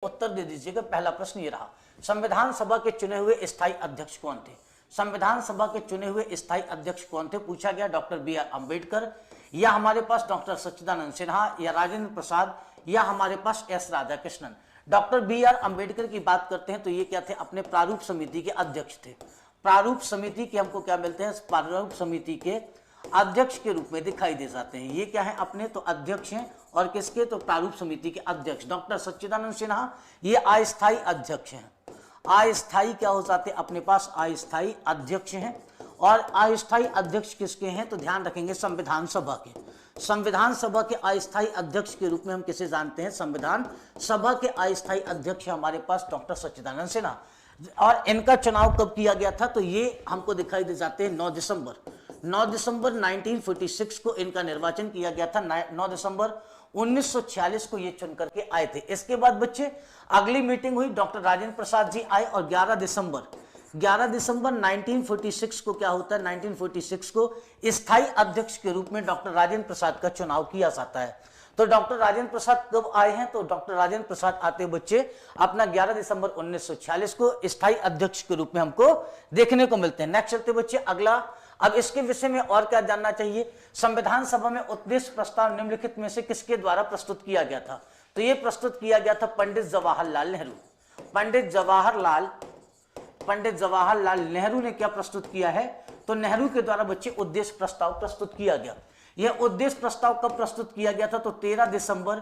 उत्तर दे दीजिएगा। पहला प्रश्न ये रहा, संविधान सभा के चुने हुए स्थायी अध्यक्ष कौन थे? संविधान सभा के चुने हुए स्थायी अध्यक्ष कौन थे पूछा गया। डॉक्टर बी आर अम्बेडकर, या हमारे पास डॉक्टर सच्चिदानंद सिन्हा, या राजेंद्र प्रसाद, या हमारे पास S Radhakrishnan. Doctor B R Ambedkar की बात करते हैं तो ये क्या थे? अपने प्रारूप समिति के अध्यक्ष थे। प्रारूप समिति के हमको क्या मिलते हैं? प्रारूप समिति के अध्यक्ष के रूप में दिखाई दे जाते हैं। ये क्या है? अपने तो अध्यक्ष हैं, और किसके? तो प्रारूप समिति के अध्यक्ष। डॉक्टर सच्चिदानंद सिन्हा ये अस्थायी अध्यक्ष हैं। अस्थायी क्या हो जाते? अपने पास अस्थायी अध्यक्ष हैं। और अस्थायी अध्यक्ष किसके हैं? तो ध्यान रखेंगे संविधान सभा के। संविधान सभा के अस्थायी अध्यक्ष के रूप में हम किसे जानते हैं? संविधान सभा के अस्थायी अध्यक्ष हमारे पास डॉक्टर सच्चिदानंद सिन्हा। और इनका चुनाव कब किया गया था? तो ये हमको दिखाई दे जाते हैं 9 दिसंबर 1946 को इनका निर्वाचन किया गया था। 9 दिसंबर 1946 को ये चुन करके आए थे। इसके बाद बच्चे अगली मीटिंग हुई, डॉक्टर राजेंद्र प्रसाद जी आए, और 11 दिसंबर 1946 को क्या होता है? 1946 को स्थायी अध्यक्ष के रूप में डॉक्टर राजेंद्र प्रसाद का चुनाव किया जाता है। तो डॉक्टर राजेंद्र प्रसाद कब आए हैं? तो डॉक्टर राजेंद्र प्रसाद आते बच्चे अपना 11 दिसंबर 1946 को स्थायी अध्यक्ष के रूप में हमको देखने को मिलते हैं। नेक्स्ट चलते बच्चे अगला। अब इसके विषय में और क्या जानना चाहिए? संविधान सभा में उद्देश्य प्रस्ताव निम्नलिखित में से किसके द्वारा प्रस्तुत किया गया था? तो यह प्रस्तुत किया गया था पंडित जवाहरलाल नेहरू। पंडित जवाहरलाल नेहरू ने क्या प्रस्तुत किया है? तो नेहरू के द्वारा बच्चे उद्देश्य प्रस्ताव प्रस्तुत किया गया। यह उद्देश्य प्रस्ताव कब प्रस्तुत किया गया था? तो 13 दिसंबर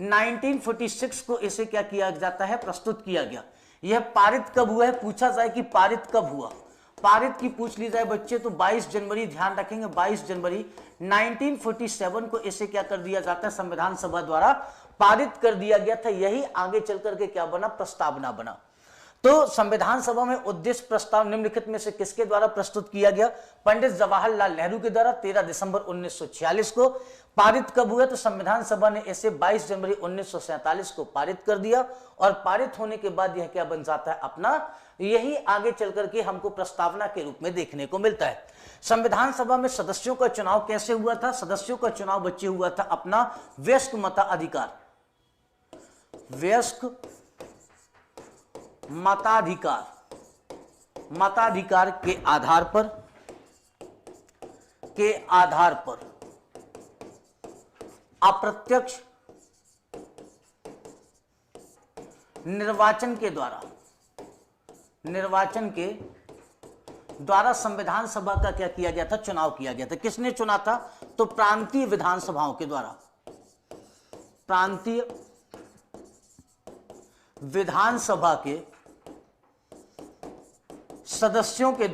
1946 को इसे क्या किया जाता है? प्रस्तुत किया गया। यह पारित कब हुआ है? पूछा जाए कि पारित कब हुआ, पारित की पूछ ली जाए बच्चे तो 22 जनवरी, ध्यान रखेंगे 22 जनवरी 1947 को इसे क्या कर दिया जाता है? संविधान सभा द्वारा पारित कर दिया गया था। यही आगे चल करके क्या बना? प्रस्तावना बना। तो संविधान सभा में उद्देश्य प्रस्ताव निम्नलिखित में से किसके द्वारा प्रस्तुत किया गया? पंडित जवाहरलाल नेहरू के द्वारा। 13 दिसंबर 1946 को पारित कब हुआ? तो संविधान सभा ने इसे 22 जनवरी 1947 को पारित कर दिया, और पारित होने के बाद यह क्या बन जाता है? अपना यही आगे चल करके हमको प्रस्तावना के रूप में देखने को मिलता है। संविधान सभा में सदस्यों का चुनाव कैसे हुआ था? सदस्यों का चुनाव बच्चे हुआ था अपना वयस्क मताधिकार, वयस्क मताधिकार के आधार पर अप्रत्यक्ष निर्वाचन के द्वारा संविधान सभा का क्या किया गया था? चुनाव किया गया था। किसने चुना था? तो प्रांतीय विधानसभाओं के द्वारा, प्रांतीय विधानसभा के सदस्यों के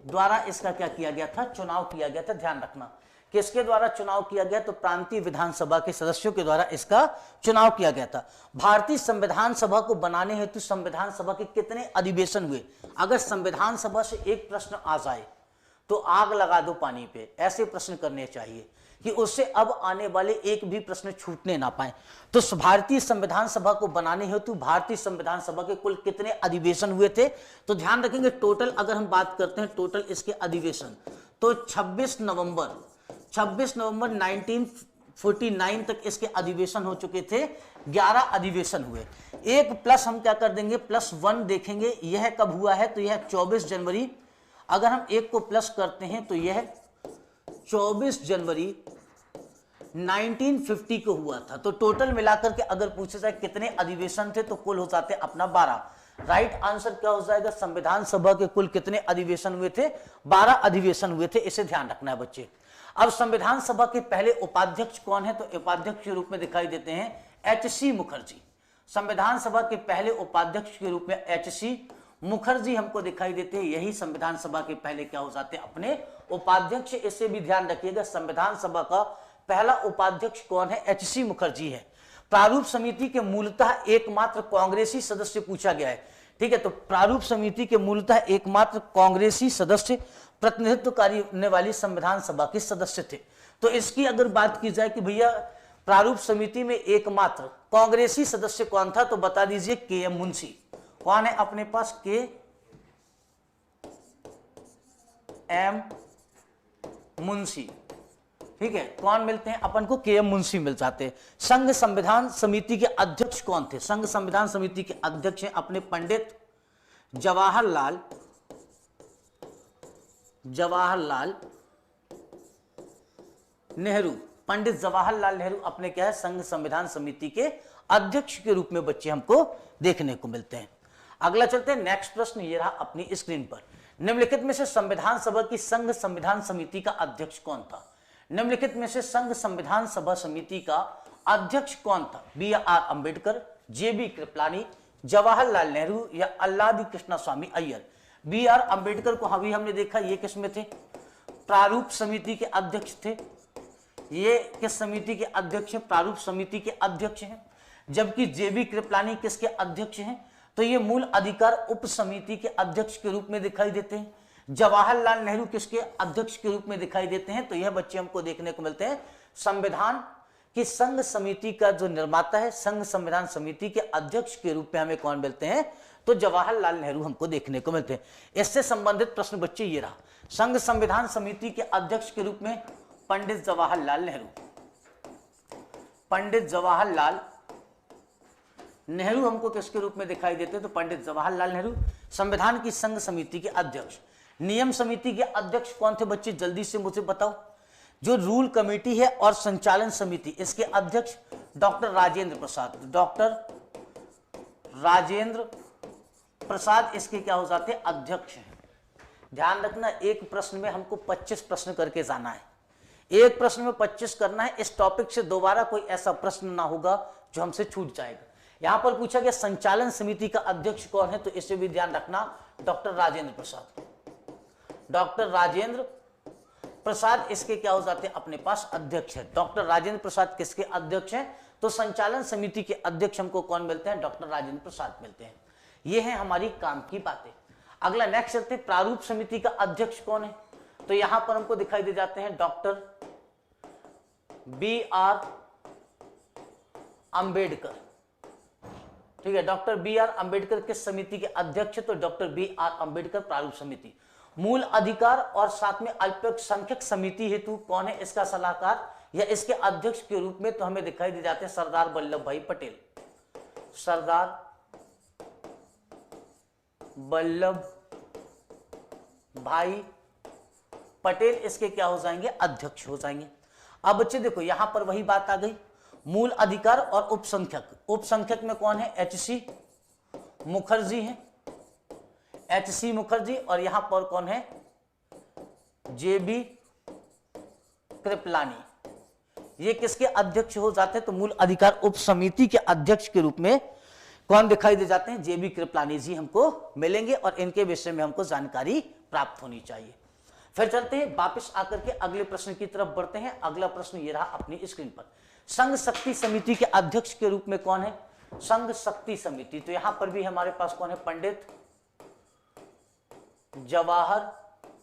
द्वारा इसका क्या किया गया था? चुनाव किया गया था। ध्यान रखना किसके द्वारा चुनाव किया गया? तो प्रांतीय विधानसभा के सदस्यों के द्वारा इसका चुनाव किया गया था। भारतीय संविधान सभा को बनाने हेतु संविधान सभा के कितने अधिवेशन हुए? अगर संविधान सभा से एक प्रश्न आ जाए तो आग लगा दो पानी पे, ऐसे प्रश्न करने चाहिए कि उससे अब आने वाले एक भी प्रश्न छूटने ना पाए। तो भारतीय संविधान सभा को बनाने हेतु भारतीय संविधान सभा के कुल कितने अधिवेशन हुए थे? तो ध्यान रखेंगे टोटल अगर हम बात करते हैं टोटल इसके अधिवेशन, तो 26 नवंबर 1949 तक इसके अधिवेशन हो चुके थे। 11 अधिवेशन हुए। एक प्लस हम क्या कर देंगे? +1 देखेंगे। यह कब हुआ है? तो यह 24 जनवरी। अगर हम एक को प्लस करते हैं तो यह 24 जनवरी 1950 को हुआ था। तो टोटल मिलाकर के अगर पूछे जाए कितने अधिवेशन थे तो कुल हो जाते अपना 12। राइट आंसर क्या हो जाएगा? संविधान सभा के कुल कितने अधिवेशन हुए थे? 12 अधिवेशन हुए थे। इसे ध्यान रखना है बच्चे। अब संविधान सभा के पहले उपाध्यक्ष कौन है? तो उपाध्यक्ष के रूप में दिखाई देते हैं एच.सी. मुखर्जी। संविधान सभा के पहले उपाध्यक्ष के रूप में एच.सी. मुखर्जी हमको दिखाई देते हैं। यही संविधान सभा के पहले क्या हो जाते हैं? अपने उपाध्यक्ष। इसे भी ध्यान रखिएगा, संविधान सभा का पहला उपाध्यक्ष कौन है? एच.सी. मुखर्जी है। प्रारूप समिति के मूलतः एकमात्र कांग्रेसी सदस्य पूछा गया है। ठीक है, तो प्रारूप समिति के मूलतः एकमात्र कांग्रेसी सदस्य प्रतिनिधित्व करने वाली संविधान सभा के सदस्य थे। तो इसकी अगर बात की जाए कि भैया प्रारूप समिति में एकमात्र कांग्रेसी सदस्य कौन था, तो बता दीजिए के.एम. मुंशी। कौन है अपने पास? के.एम. मुंशी। ठीक है, कौन मिलते हैं अपन को? के एम मुंशी मिल जाते हैं। संघ संविधान समिति के अध्यक्ष कौन थे? संघ संविधान समिति के अध्यक्ष हैं अपने पंडित जवाहरलाल नेहरू। पंडित जवाहरलाल नेहरू अपने क्या है? संघ संविधान समिति के अध्यक्ष के रूप में बच्चे हमको देखने को मिलते हैं। अगला चलते हैं, नेक्स्ट प्रश्न ये रहा अपनी स्क्रीन पर। निम्नलिखित में से संविधान सभा की संघ संविधान समिति का अध्यक्ष कौन था? निम्नलिखित में से संघ संविधान सभा समिति का अध्यक्ष कौन था? B R Ambedkar, J B Kripalani, Jawaharlal Nehru या Alladi Krishnaswami Ayyar. B R Ambedkar को अभी हमने देखा, ये किस में थे? प्रारूप समिति के अध्यक्ष थे। ये किस समिति के अध्यक्ष हैं? प्रारूप समिति के अध्यक्ष हैं। जबकि जे बी कृपलानी किसके अध्यक्ष हैं? तो ये मूल अधिकार उप समिति के अध्यक्ष के रूप में दिखाई देते हैं। जवाहरलाल नेहरू किसके अध्यक्ष के रूप में दिखाई देते हैं? तो यह बच्चे हमको देखने को मिलते हैं संविधान की संघ समिति का जो निर्माता है, संघ संविधान समिति के अध्यक्ष के रूप में हमें कौन मिलते हैं? तो जवाहरलाल नेहरू हमको देखने को मिलते हैं। इससे संबंधित प्रश्न बच्चे ये रहा, संघ संविधान समिति के अध्यक्ष के रूप में पंडित जवाहरलाल नेहरू। पंडित जवाहरलाल नेहरू हमको किसके रूप में दिखाई देते हैं? तो पंडित जवाहरलाल नेहरू संविधान की संघ समिति के अध्यक्ष। नियम समिति के अध्यक्ष कौन थे बच्चे? जल्दी से मुझे बताओ। जो रूल कमेटी है और संचालन समिति, इसके अध्यक्ष डॉक्टर राजेंद्र प्रसाद। डॉक्टर राजेंद्र प्रसाद इसके क्या हो जाते हैं? अध्यक्ष हैं। ध्यान रखना, एक प्रश्न में हमको 25 प्रश्न करके जाना है। एक प्रश्न में 25 करना है। इस टॉपिक से दोबारा कोई ऐसा प्रश्न ना होगा जो हमसे छूट जाएगा। यहां पर पूछा गया संचालन समिति का अध्यक्ष कौन है, तो इसे भी ध्यान रखना, डॉक्टर राजेंद्र प्रसाद। डॉक्टर राजेंद्र प्रसाद इसके क्या हो जाते हैं? अपने पास अध्यक्ष है। डॉक्टर राजेंद्र प्रसाद किसके अध्यक्ष हैं? तो संचालन समिति के अध्यक्ष हमको कौन मिलते हैं? डॉक्टर राजेंद्र प्रसाद मिलते हैं। ये है हमारी काम की बातें। अगला नेक्स्ट चलते, प्रारूप समिति का अध्यक्ष कौन है? तो यहां पर हमको दिखाई दे जाते हैं डॉक्टर बी आर अंबेडकर। ठीक है, डॉक्टर बी आर अंबेडकर किस समिति के अध्यक्ष? तो डॉक्टर बी आर अंबेडकर प्रारूप समिति। मूल अधिकार और साथ में अल्पसंख्यक समिति हेतु कौन है इसका सलाहकार या इसके अध्यक्ष के रूप में? तो हमें दिखाई दे जाते हैं सरदार वल्लभ भाई पटेल। सरदार वल्लभ भाई पटेल इसके क्या हो जाएंगे? अध्यक्ष हो जाएंगे। अब बच्चे देखो, यहां पर वही बात आ गई, मूल अधिकार और उपसंख्यक। उपसंख्यक में कौन है? एच.सी. मुखर्जी है, एच.सी. मुखर्जी। और यहां पर कौन है? जे.बी. कृपलानी। ये किसके अध्यक्ष हो जाते हैं? तो मूल अधिकार उप समिति के अध्यक्ष के रूप में कौन दिखाई दे जाते हैं? जे.बी. कृपलानी जी हमको मिलेंगे और इनके विषय में हमको जानकारी प्राप्त होनी चाहिए। फिर चलते हैं, वापस आकर के अगले प्रश्न की तरफ बढ़ते हैं। अगला प्रश्न ये रहा अपनी स्क्रीन पर, संघ शक्ति समिति के अध्यक्ष के रूप में कौन है? संघ शक्ति समिति। तो यहां पर भी हमारे पास कौन है? पंडित जवाहरलाल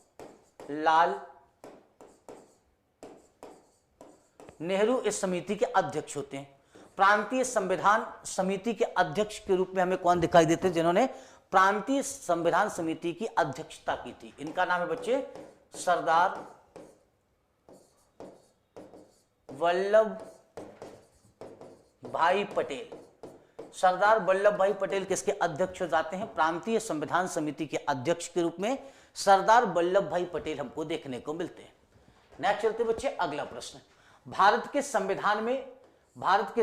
नेहरू इस समिति के अध्यक्ष होते हैं। प्रांतीय संविधान समिति के अध्यक्ष के रूप में हमें कौन दिखाई देते हैं? जिन्होंने प्रांतीय संविधान समिति की अध्यक्षता की थी, इनका नाम है बच्चे सरदार वल्लभ भाई पटेल। सरदार वल्लभ भाई पटेल किसके अध्यक्ष हो जाते हैं? प्रांतीय संविधान समिति के अध्यक्ष के रूप में सरदार वल्लभ भाई पटेल हमको देखने को मिलते हैं। नेक्स्ट चलते बच्चे अगला प्रश्न, भारत के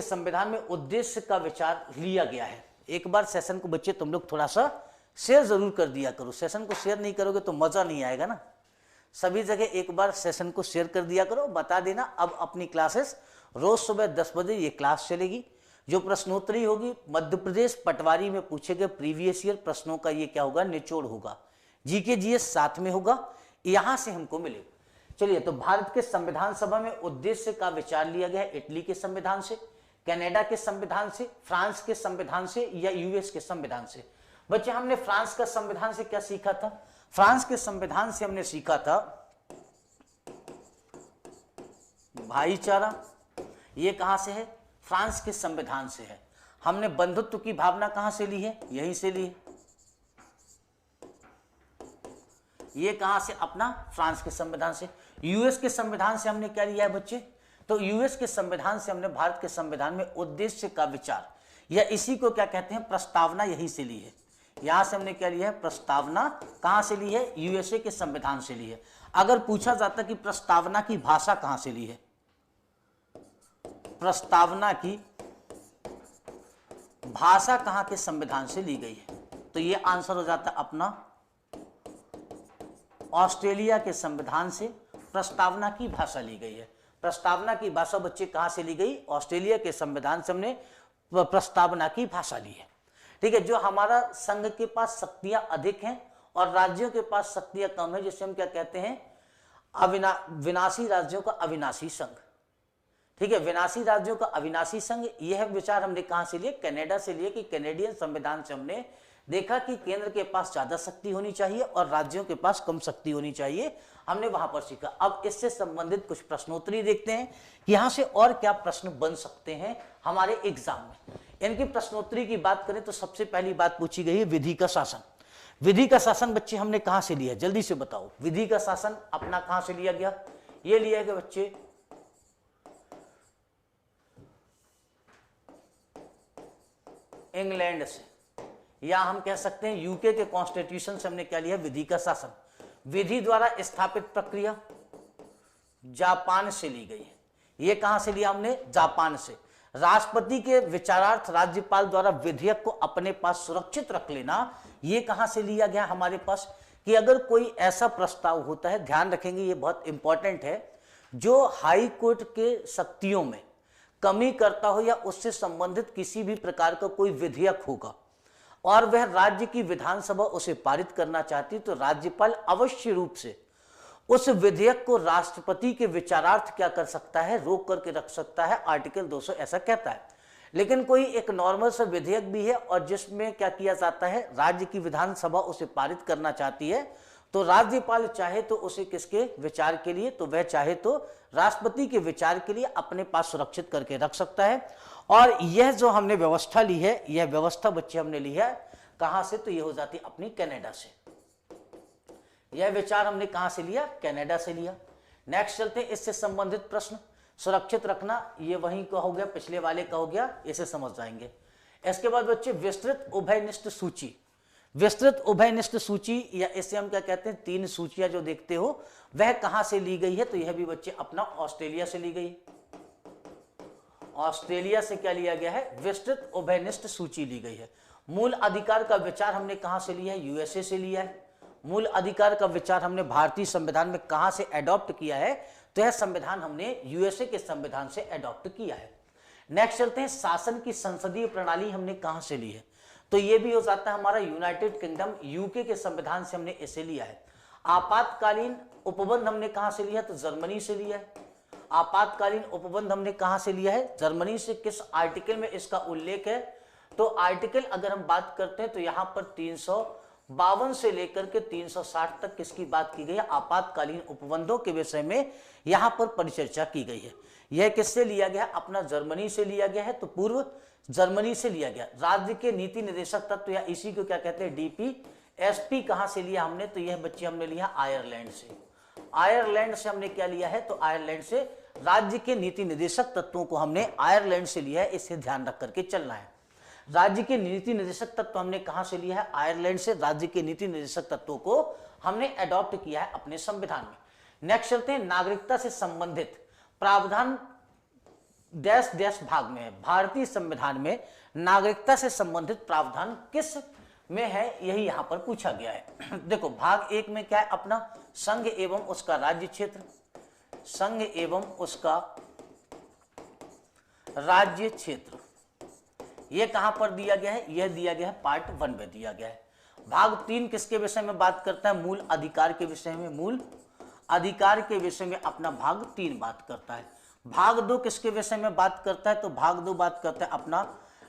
संविधान में उद्देश्य का विचार लिया गया है। एक बार सेशन को बच्चे तुम लोग थोड़ा सा शेयर जरूर कर दिया करो। सेशन को शेयर नहीं करोगे तो मजा नहीं आएगा ना। सभी जगह एक बार सेशन को शेयर कर दिया करो। बता देना, अब अपनी क्लासेस रोज सुबह 10 बजे ये क्लास चलेगी। जो प्रश्नोत्तरी होगी मध्य प्रदेश पटवारी में पूछे गए प्रीवियस ईयर प्रश्नों का ये क्या होगा? निचोड़ होगा। जीके जीएस साथ में होगा, यहां से हमको मिलेगा। चलिए, तो भारत के संविधान सभा में उद्देश्य का विचार लिया गया है इटली के संविधान से, कनाडा के संविधान से, फ्रांस के संविधान से या यूएस के संविधान से। बच्चे हमने फ्रांस का संविधान से क्या सीखा था? फ्रांस के संविधान से हमने सीखा था भाईचारा। ये कहां से है? फ्रांस के संविधान से है। हमने बंधुत्व की भावना कहां से ली है? यहीं से ली है। ये कहां से? अपना फ्रांस के संविधान से। यूएस के संविधान से हमने क्या लिया है बच्चे? तो यूएस के संविधान से हमने भारत के संविधान में उद्देश्य का विचार, या इसी को क्या कहते हैं, प्रस्तावना, यही से ली है। यहां से हमने क्या लिया है, प्रस्तावना। कहां से ली है? यूएसए के संविधान से ली है। अगर पूछा जाता कि प्रस्तावना की भाषा कहां से ली है, प्रस्तावना की भाषा कहां के संविधान से ली गई है, तो ये आंसर हो जाता अपना ऑस्ट्रेलिया के संविधान से प्रस्तावना की भाषा ली गई है। प्रस्तावना की भाषा बच्चे कहां से ली गई? ऑस्ट्रेलिया के संविधान से हमने प्रस्तावना की भाषा ली है। ठीक है, जो हमारा संघ के पास शक्तियां अधिक हैं और राज्यों के पास शक्तियां कम है, जिसे हम क्या कहते हैं, विनाशी राज्यों का अविनाशी संघ। ठीक है, विनाशी राज्यों का अविनाशी संघ, यह विचार हमने कहां से लिए? कनाडा से लिए, कि कैनेडियन संविधान से हमने देखा कि केंद्र के पास ज्यादा शक्ति होनी चाहिए और राज्यों के पास कम शक्ति होनी चाहिए, हमने वहां पर सीखा। अब इससे संबंधित कुछ प्रश्नोत्तरी देखते हैं कि यहां से और क्या प्रश्न बन सकते हैं हमारे एग्जाम में। इनकी प्रश्नोत्तरी की बात करें तो सबसे पहली बात पूछी गई है विधि का शासन। विधि का शासन बच्चे हमने कहां से लिया? जल्दी से बताओ, विधि का शासन अपना कहां से लिया गया? ये लिया गया बच्चे इंग्लैंड से, या हम कह सकते हैं यूके के कॉन्स्टिट्यूशन से हमने क्या लिया? विधि का शासन। विधि द्वारा स्थापित प्रक्रिया जापान से ली गई है। ये कहां से लिया हमने? जापान से। राष्ट्रपति के विचारार्थ राज्यपाल द्वारा विधेयक को अपने पास सुरक्षित रख लेना, ये कहां से लिया गया हमारे पास? कि अगर कोई ऐसा प्रस्ताव होता है, ध्यान रखेंगे ये बहुत इंपॉर्टेंट है, जो हाई कोर्ट के शक्तियों में कमी करता हो या उससे संबंधित किसी भी प्रकार का कोई विधेयक होगा और वह राज्य की विधानसभा उसे पारित करना चाहती, तो राज्यपाल अवश्य रूप से उस विधेयक को राष्ट्रपति के विचारार्थ क्या कर सकता है? रोक करके रख सकता है। आर्टिकल 200 ऐसा कहता है। लेकिन कोई एक नॉर्मल सा विधेयक भी है और जिसमें क्या किया जाता है, राज्य की विधानसभा उसे पारित करना चाहती है, तो राज्यपाल चाहे तो उसे किसके विचार के लिए, तो वह चाहे तो राष्ट्रपति के विचार के लिए अपने पास सुरक्षित करके रख सकता है। और यह जो हमने व्यवस्था ली है, यह व्यवस्था बच्चे हमने ली है कहां से? तो यह हो जाती अपनी कनाडा से। यह विचार हमने कहां से लिया? कनाडा से लिया। नेक्स्ट चलते हैं, इससे संबंधित प्रश्न। सुरक्षित रखना, ये वहीं का हो गया, पिछले वाले का हो गया, इसे समझ जाएंगे। इसके बाद बच्चे विस्तृत उभयनिष्ठ सूची। विस्तृत उभयनिष्ठ सूची, या इसे हम क्या कहते हैं, 3 सूचियां जो देखते हो, वह कहां से ली गई है? तो यह भी बच्चे अपना ऑस्ट्रेलिया से ली गई। ऑस्ट्रेलिया से क्या लिया गया है? विस्तृत उभयनिष्ठ सूची ली गई है। मूल अधिकार का विचार हमने कहां से लिया है? यूएसए से लिया है। मूल अधिकार का विचार हमने भारतीय संविधान में कहां से एडॉप्ट किया है? तो यह संविधान हमने यूएसए के संविधान से एडॉप्ट किया है। नेक्स्ट चलते हैं, शासन की संसदीय प्रणाली हमने कहां से ली है? तो यह भी हो जाता है हमारा यूनाइटेड किंगडम, यूके के संविधान से हमने इसे लिया है। आपातकालीन उपबंध हमने कहां से लिया? तो जर्मनी से लिया है। आपातकालीन उपबंध हमने कहां से लिया है? जर्मनी से। किस आर्टिकल में इसका उल्लेख है? तो आर्टिकल अगर हम बात करते हैं तो यहां पर 352 से लेकर के 360 तक किसकी बात की गई है? आपातकालीन उपबंधों के विषय में यहां पर परिचर्चा की गई है। यह किससे लिया गया? अपना जर्मनी से लिया गया है, तो पूर्व जर्मनी से लिया गया। राज्य के नीति निर्देशक तत्व, या इसी को क्या कहते हैं, डीपीएसपी, कहां से लिया हमने? तो यह बच्चे हमने लिया आयरलैंड से। आयरलैंड से हमने क्या लिया है? तो आयरलैंड से राज्य के नीति निर्देशक तत्वों को हमने आयरलैंड से लिया है, इसे ध्यान रख करके चलना है। राज्य के नीति निर्देशक तत्व हमने कहां से लिया है? आयरलैंड से। राज्य के नीति निर्देशक तत्वों को हमने अडॉप्ट किया है अपने संविधान में। नेक्स्ट चलते हैं, नागरिकता से संबंधित प्रावधान डैश डैश भाग में है। भारतीय संविधान में नागरिकता से संबंधित प्रावधान किस में है, यही यहां पर पूछा गया है। देखो, भाग 1 में क्या है? अपना संघ एवं उसका राज्य क्षेत्र, संघ एवं उसका राज्य क्षेत्र, यह कहां पर दिया गया है? यह दिया गया है पार्ट 1 में दिया गया है। भाग 3 किसके विषय में बात करता है? मूल अधिकार के विषय में। मूल अधिकार के विषय में अपना भाग 3 बात करता है। भाग 2 किसके विषय में बात करता है? तो भाग 2 बात करता है अपना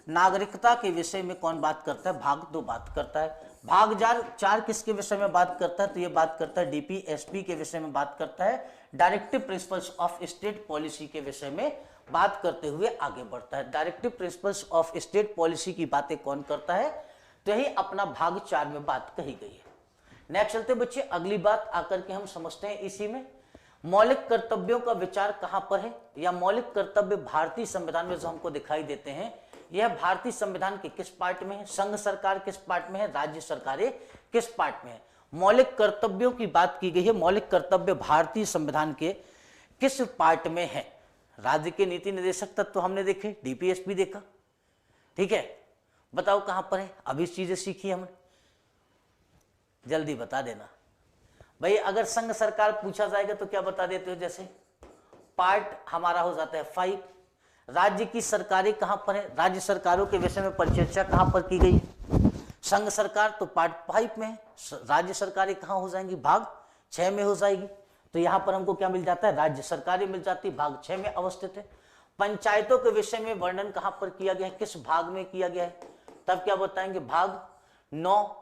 नागरिकता के विषय में। कौन बात करता है? भाग 2 बात करता है। भाग 4 किसके विषय में बात करता है? तो ये बात करता है डीपीएसपी के विषय में बात करता है, directive principles of state policy के विषय में बात करते हुए आगे बढ़ता है। Directive principles of state policy की बातें कौन करता है? तो यही अपना भाग 4 में बात कही गई है। नेक्स्ट चलते बच्चे, अगली बात आकर के हम समझते हैं इसी में। मौलिक कर्तव्यों का विचार कहां पर है, या मौलिक कर्तव्य भारतीय संविधान में जो हमको दिखाई देते हैं, यह भारतीय संविधान के किस पार्ट में है, संघ सरकार किस पार्ट में है, राज्य सरकारें किस पार्ट में है। मौलिक कर्तव्यों की बात की गई है, मौलिक कर्तव्य भारतीय संविधान के किस पार्ट में है। राज्य के नीति निर्देशक तत्व तो हमने देखे, डीपीएसपी देखा, ठीक है, बताओ कहां पर है। अभी चीजें सीखी हमने, जल्दी बता देना भाई। अगर संघ सरकार पूछा जाएगा तो क्या बता देते हो, जैसे पार्ट हमारा हो जाता है 5। राज्य की सरकारें कहां पर है, राज्य सरकारों के विषय में परिचर्चा कहां पर की गई, संघ सरकार तो पार्ट 5 में है, राज्य सरकारें कहां हो जाएंगी, भाग 6 में हो जाएगी। तो यहां पर हमको क्या मिल जाता है, राज्य सरकारें मिल जाती, भाग 6 में अवस्थित है। पंचायतों के विषय में वर्णन कहां पर किया गया है, किस भाग में किया गया है, तब क्या बताएंगे, भाग 9।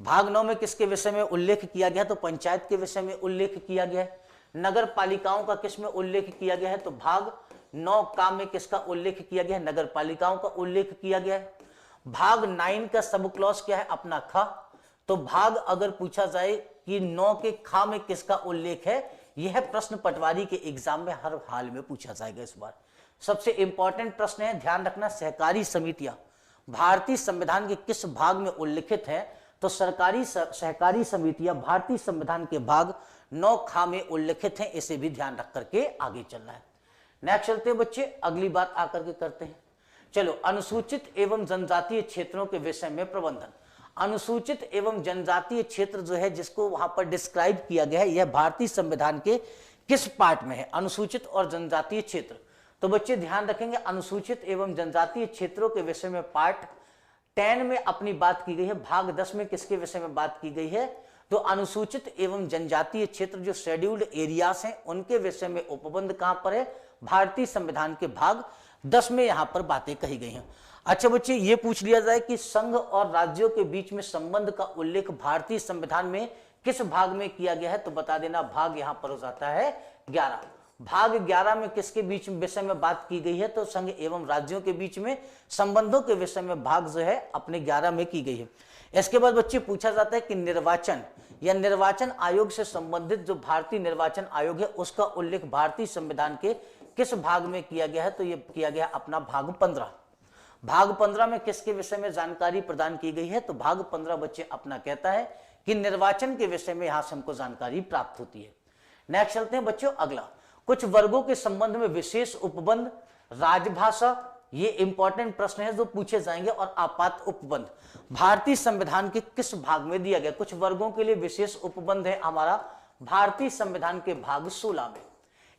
भाग 9 में किसके विषय में उल्लेख किया गया, तो पंचायत के विषय में उल्लेख किया गया है। नगर पालिकाओं का किस में उल्लेख किया गया है, तो भाग 9 का में किसका उल्लेख किया गया है, नगर पालिकाओं का उल्लेख किया गया है। भाग 9 का सब क्लॉज क्या है, अपना खा। तो भाग अगर पूछा जाए कि 9 के खा में किसका उल्लेख है, यह प्रश्न पटवारी के एग्जाम में हर हाल में पूछा जाएगा। इस बार सबसे इंपॉर्टेंट प्रश्न है, ध्यान रखना, सहकारी समितियां भारतीय संविधान के किस भाग में उल्लिखित है, तो सहकारी समितियां भारतीय संविधान के भाग 9 खा में उल्लिखित हैं। इसे भी ध्यान रख करके आगे चलना है। नेक्स्ट चलते हैं बच्चे, अगली बात आकर के करते हैं। चलो, अनुसूचित एवं जनजातीय क्षेत्रों के विषय में प्रबंधन। अनुसूचित एवं जनजातीय क्षेत्र जो है, जिसको वहां पर डिस्क्राइब किया गया है, यह भारतीय संविधान के किस पार्ट में है, अनुसूचित और जनजातीय क्षेत्र। तो बच्चे ध्यान रखेंगे, अनुसूचित एवं जनजातीय क्षेत्रों के विषय में पार्ट 10 में अपनी बात की गई है। भाग 10 में किसके विषय में बात की गई है, तो अनुसूचित एवं जनजातीय क्षेत्र जो शेड्यूल्ड एरियाज हैं, उनके विषय में उपबंध कहां पर है, भारतीय संविधान के भाग 10 में यहां पर बातें कही गई हैं। अच्छा बच्चे, ये पूछ लिया जाए कि संघ और राज्यों के बीच में संबंध का उल्लेख भारतीय संविधान में किस भाग में किया गया है, तो बता देना, भाग यहां पर हो जाता है 11। भाग 11 में किसके बीच में विषय में बात की गई है, तो संघ एवं राज्यों के बीच में संबंधों के विषय में भाग जो है अपने 11 में की गई है। इसके बाद बच्चे पूछा जाता है कि निर्वाचन या निर्वाचन आयोग से संबंधित जो भारतीय निर्वाचन आयोग है, उसका उल्लेख भारतीय संविधान के किस भाग में किया गया है, तो यह किया गया अपना भाग 15। भाग 15 में किसके विषय में जानकारी प्रदान की गई है, तो भाग 15 बच्चे अपना कहता है कि निर्वाचन के विषय में यहां से हमको जानकारी प्राप्त होती है। नेक्स्ट चलते हैं बच्चों, अगला, कुछ वर्गों के संबंध में विशेष उपबंध, राजभाषा, ये इंपॉर्टेंट प्रश्न है जो पूछे जाएंगे, और आपात उपबंध भारतीय संविधान के किस भाग में दिया गया। कुछ वर्गों के लिए विशेष उपबंध है हमारा भारतीय संविधान के भाग 16 में।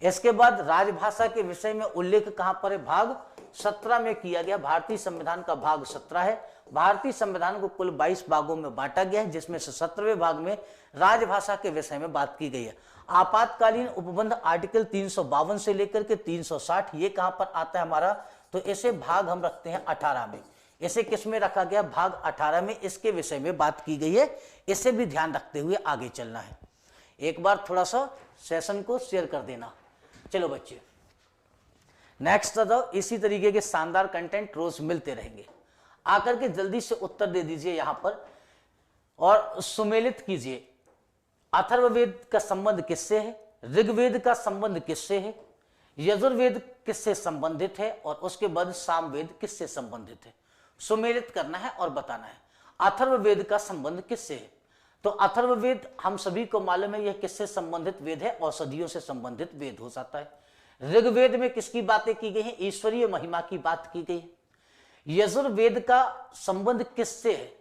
इसके बाद राजभाषा के विषय में उल्लेख कहां पर है, भाग 17 में किया गया। भारतीय संविधान का भाग 17 है। भारतीय संविधान को कुल 22 भागों में बांटा गया है, जिसमें से 17वें भाग में राजभाषा के विषय में बात की गई है। आपातकालीन उपबंध आर्टिकल 352 से लेकर के 360, ये कहां पर आता है हमारा, तो इसे भाग हम रखते हैं 18 में। इसे किस में रखा गया, भाग 18 में इसके विषय में बात की गई है। इसे भी ध्यान रखते हुए आगे चलना है। एक बार थोड़ा सा सेशन को शेयर कर देना। चलो बच्चे, नेक्स्ट जाओ। इसी तरीके के शानदार कंटेंट रोज मिलते रहेंगे। आकर के जल्दी से उत्तर दे दीजिए यहां पर और सुमेलित कीजिए। अथर्ववेद का संबंध किससे है, ऋग्वेद का संबंध किससे है, यजुर्वेद किससे संबंधित है, और उसके बाद सामवेद किससे संबंधित है। सुमेलित करना है और बताना है। अथर्ववेद का संबंध किससे है, तो अथर्ववेद हम सभी को मालूम है, यह किससे संबंधित वेद है, औषधियों से संबंधित वेद हो जाता है। ऋग्वेद में किसकी बातें की गई हैं, ईश्वरीय महिमा की बात की गई है। यजुर्वेद का संबंध किससे है,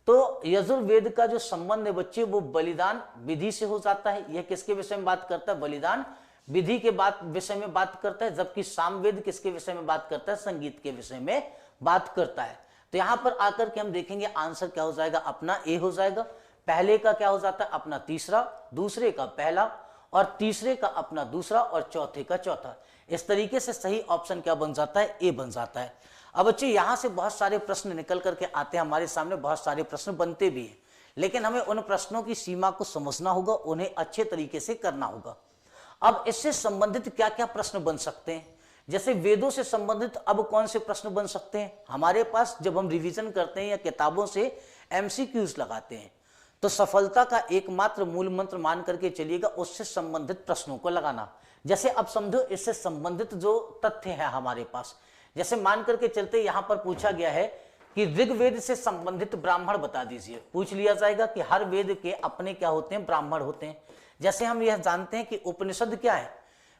तो यजुर्वेद का जो संबंध है बच्चे, वो बलिदान विधि से हो जाता है। यह किसके विषय में बात करता है, बलिदान विधि के विषय में बात करता है। जबकि सामवेद किसके विषय में बात करता है, संगीत के विषय में बात करता है। तो यहां पर आकर के हम देखेंगे आंसर क्या हो जाएगा, अपना ए हो जाएगा। पहले का क्या हो जाता है, अपना तीसरा, दूसरे का पहला, और तीसरे का अपना दूसरा, और चौथे का चौथा। इस तरीके से सही ऑप्शन क्या बन जाता है, ए बन जाता है। अब बच्चे यहां से बहुत सारे प्रश्न निकल करके आते हैं हमारे सामने, बहुत सारे प्रश्न बनते भी हैं, लेकिन हमें उन प्रश्नों की सीमा को समझना होगा, उन्हें अच्छे तरीके से करना होगा। अब इससे संबंधित क्या क्या प्रश्न बन सकते हैं, जैसे वेदों से संबंधित अब कौन से प्रश्न बन सकते हैं हमारे पास, जब हम रिवीजन करते हैं या किताबों से एमसीक्यूज लगाते हैं, तो सफलता का एकमात्र मूल मंत्र मान करके चलिएगा उससे संबंधित प्रश्नों को लगाना। जैसे अब समझो इससे संबंधित जो तथ्य है हमारे पास, जैसे मान करके चलते यहां पर पूछा गया है कि ऋग्वेद से संबंधित ब्राह्मण बता दीजिए। पूछ लिया जाएगा कि हर वेद के अपने क्या होते हैं, ब्राह्मण होते हैं। जैसे हम यह जानते हैं कि उपनिषद क्या है,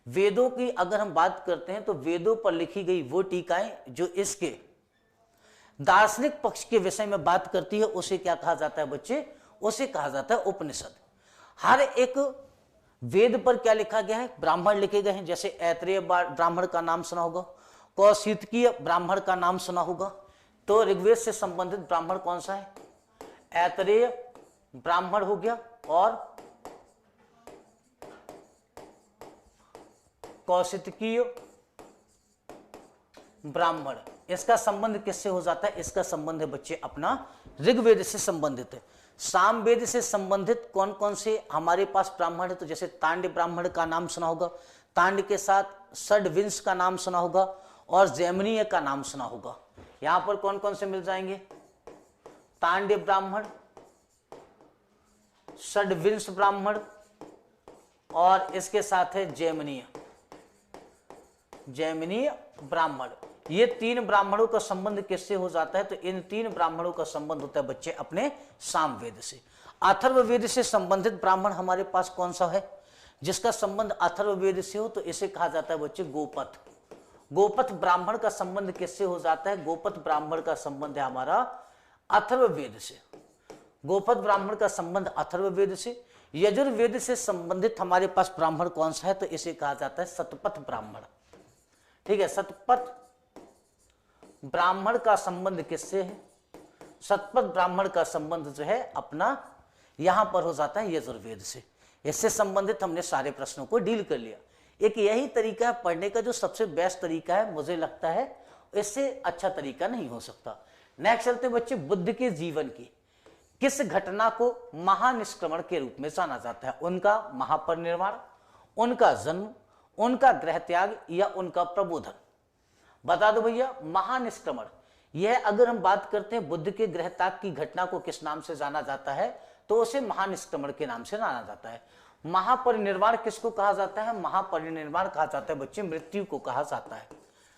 वेदों की अगर हम बात करते हैं तो वेदों पर लिखी गई वो टीकाएं जो इसके दार्शनिक पक्ष के विषय में बात करती है उसे क्या कहा जाता है बच्चे, उसे कहा जाता है उपनिषद। हर एक वेद पर क्या लिखा गया है, ब्राह्मण लिखे गए हैं। जैसे ऐत्रेय ब्राह्मण का नाम सुना होगा, कौशितकीय ब्राह्मण का नाम सुना होगा। तो ऋग्वेद से संबंधित ब्राह्मण कौन सा है, ऐत्रेय ब्राह्मण हो गया और कौशितकीय ब्राह्मण। इसका संबंध किससे हो जाता है, इसका संबंध है बच्चे अपना ऋग्वेद से संबंधित है। सामवेद से संबंधित कौन कौन से हमारे पास ब्राह्मण है, तो जैसे तांड्य ब्राह्मण का नाम सुना होगा, तांड्य के साथ षड्विंश का नाम सुना होगा और जैमिनीय का नाम सुना होगा। यहां पर कौन कौन से मिल जाएंगे, तांड्य ब्राह्मण, षड्विंश ब्राह्मण और इसके साथ है जैमिनीय ब्राह्मण। ये तीन ब्राह्मणों का संबंध किससे हो जाता है, तो इन तीन ब्राह्मणों का संबंध होता है बच्चे अपने सामवेद से। अथर्ववेद से संबंधित ब्राह्मण हमारे पास कौन सा है, जिसका संबंध अथर्ववेद से हो तो इसे कहा जाता है बच्चे गोपथ। गोपथ ब्राह्मण का संबंध किससे हो जाता है, गोपथ ब्राह्मण का संबंध है हमारा अथर्ववेद से। गोपथ ब्राह्मण का संबंध अथर्ववेद से। यजुर्वेद से संबंधित हमारे पास ब्राह्मण कौन सा है, तो इसे कहा जाता है शतपथ ब्राह्मण। ठीक है, शतपथ ब्राह्मण का संबंध किससे है, शतपथ ब्राह्मण का संबंध जो है अपना यहां पर हो जाता है यजुर्वेद से। इससे संबंधित हमने सारे प्रश्नों को डील कर लिया। एक यही तरीका है पढ़ने का जो सबसे बेस्ट तरीका है, मुझे लगता है इससे अच्छा तरीका नहीं हो सकता। नेक्स्ट चलते बच्चे, बुद्ध के जीवन की किस घटना को महानिष्क्रमण के रूप में जाना जाता है, उनका महापरिनिर्वाण, उनका जन्म, उनका गृह त्याग या उनका प्रबोधन। बता दो भैया, महानिष्क्रमण यह अगर हम बात करते हैं बुद्ध के गृह त्याग की घटना को किस नाम से जाना जाता है, तो उसे महानिष्क्रमण के नाम से जाना जाता है। महापरिनिर्वाण किसको कहा जाता है, महापरिनिर्वाण कहा जाता है बच्चे मृत्यु को कहा जाता है।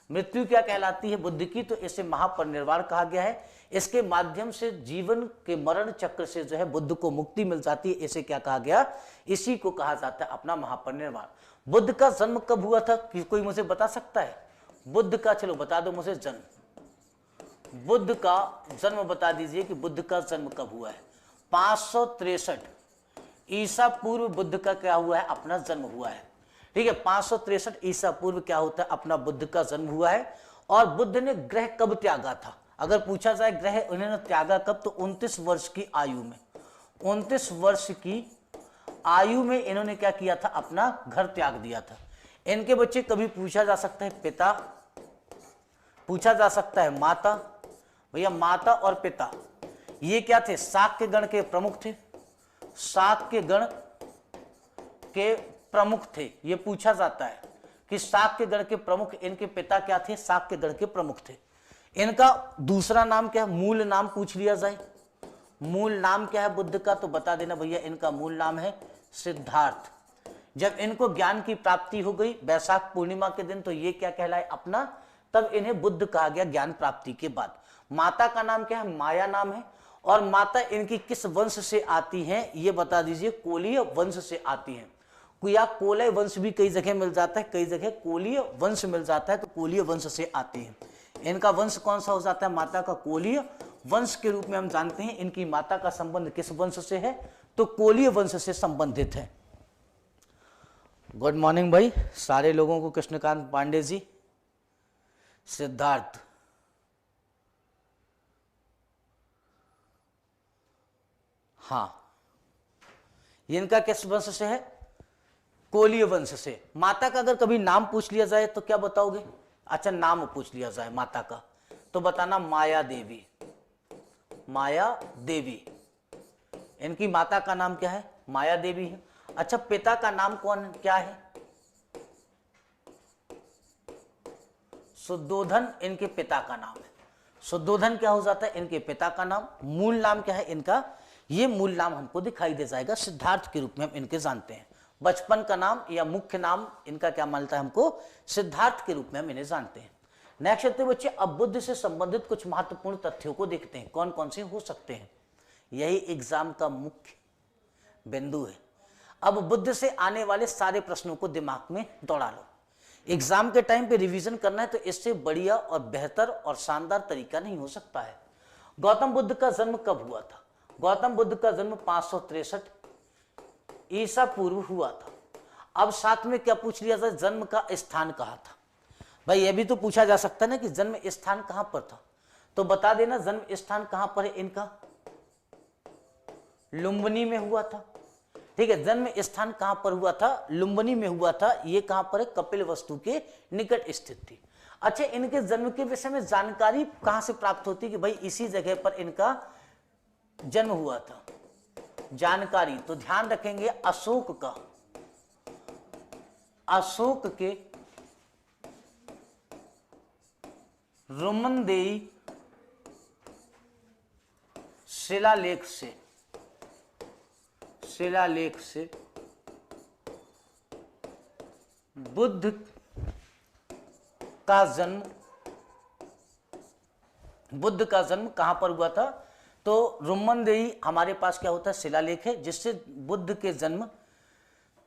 मृत्यु क्या कहलाती है बुद्ध की, तो इसे महापरिनिर्वाण कहा गया है। इसके माध्यम से जीवन के मरण चक्र से जो है बुद्ध को मुक्ति मिल जाती है, इसे क्या कहा गया, इसी को कहा जाता है अपना महापरिनिर्वाण। बुद्ध का जन्म कब हुआ था, कोई मुझे बता सकता है, बुद्ध का, चलो बता दो मुझे जन्म, बुद्ध का जन्म बता दीजिए कि बुद्ध का जन्म कब हुआ है। 563 ईसा पूर्व बुद्ध का क्या हुआ है, अपना जन्म हुआ है। ठीक है, 563 ईसा पूर्व क्या होता है, अपना बुद्ध का जन्म हुआ है। और बुद्ध ने ग्रह कब त्यागा था, अगर पूछा जाए ग्रह उन्होंने त्यागा कब, तो 29 वर्ष की आयु में। 29 वर्ष की आयु में इन्होंने क्या किया था, अपना घर त्याग दिया था। इनके बच्चे कभी पूछा जा सकता है पिता, पूछा जा सकता है माता। भैया माता और पिता ये क्या थे, शाक्य गण के प्रमुख थे, शाक्य गण के प्रमुख थे। ये पूछा जाता है कि शाक्य गण के प्रमुख इनके पिता क्या थे, शाक्य गण के प्रमुख थे। इनका दूसरा नाम क्या है, मूल नाम पूछ लिया जाए, मूल नाम क्या है बुद्ध का, तो बता देना भैया इनका मूल नाम है सिद्धार्थ। जब इनको ज्ञान की प्राप्ति हो गई वैशाख पूर्णिमा के दिन, तो ये क्या कहलाए अपना, तब इन्हें बुद्ध कहा गया ज्ञान प्राप्ति के बाद। माता का नाम क्या है, माया नाम है। और माता इनकी किस वंश से आती हैं, ये बता दीजिए, कोलीय वंश से आती हैं। या कोलय वंश भी कई जगह मिल जाता है, कई जगह कोलीय वंश मिल जाता है, तो कोलीय वंश से आती है। इनका वंश कौन सा हो जाता है, माता का कोलीय वंश के रूप में हम जानते हैं। इनकी माता का संबंध किस वंश से है, तो कोलीय वंश से संबंधित है। गुड मॉर्निंग भाई सारे लोगों को, कृष्णकांत पांडे जी, सिद्धार्थ, हाँ इनका किस वंश से है, कोलीय वंश से। माता का अगर कभी नाम पूछ लिया जाए तो क्या बताओगे, अच्छा नाम पूछ लिया जाए माता का तो बताना माया देवी, माया देवी। इनकी माता का नाम क्या है, माया देवी है। अच्छा पिता का नाम कौन क्या है, शुद्धोधन इनके पिता का नाम है। शुद्धोधन क्या हो जाता है, इनके पिता का नाम। मूल नाम क्या है इनका, ये मूल नाम हमको दिखाई दे जाएगा, सिद्धार्थ के रूप में हम इनके जानते हैं। बचपन का नाम या मुख्य नाम इनका क्या मानता है हमको, सिद्धार्थ के रूप में हम इन्हें जानते हैं। नेक्स्ट चलते बच्चे, अब बुद्ध से संबंधित कुछ महत्वपूर्ण तथ्यों को देखते हैं, कौन कौन से हो सकते हैं। यही एग्जाम का मुख्य बिंदु है। अब बुद्ध से आने वाले सारे प्रश्नों को दिमाग में दौड़ा लो। एग्जाम के टाइम पे रिवीजन करना है तो इससे बढ़िया और बेहतर और शानदार तरीका नहीं हो सकता है। गौतम बुद्ध का जन्म कब हुआ था? गौतम बुद्ध का जन्म 563 ईसा पूर्व हुआ था। अब साथ में क्या पूछ लिया जाए, जन्म का स्थान कहाँ था? भाई ये भी तो पूछा जा सकता है ना कि जन्म स्थान कहां पर था, तो बता देना जन्म स्थान कहां पर है इनका, लुम्बिनी में हुआ था। ठीक है, जन्म स्थान कहां पर हुआ था, लुम्बिनी में हुआ था। ये कहां पर है, कपिलवस्तु के निकट स्थित थी। अच्छा, इनके जन्म के विषय में जानकारी कहां से प्राप्त होती कि भाई इसी जगह पर इनका जन्म हुआ था? जानकारी तो ध्यान रखेंगे अशोक का, अशोक के रुमनदेई शिलालेख से बुद्ध का जन्म कहां पर हुआ था? तो रुमनदेई हमारे पास क्या होता है, शिलालेख है, जिससे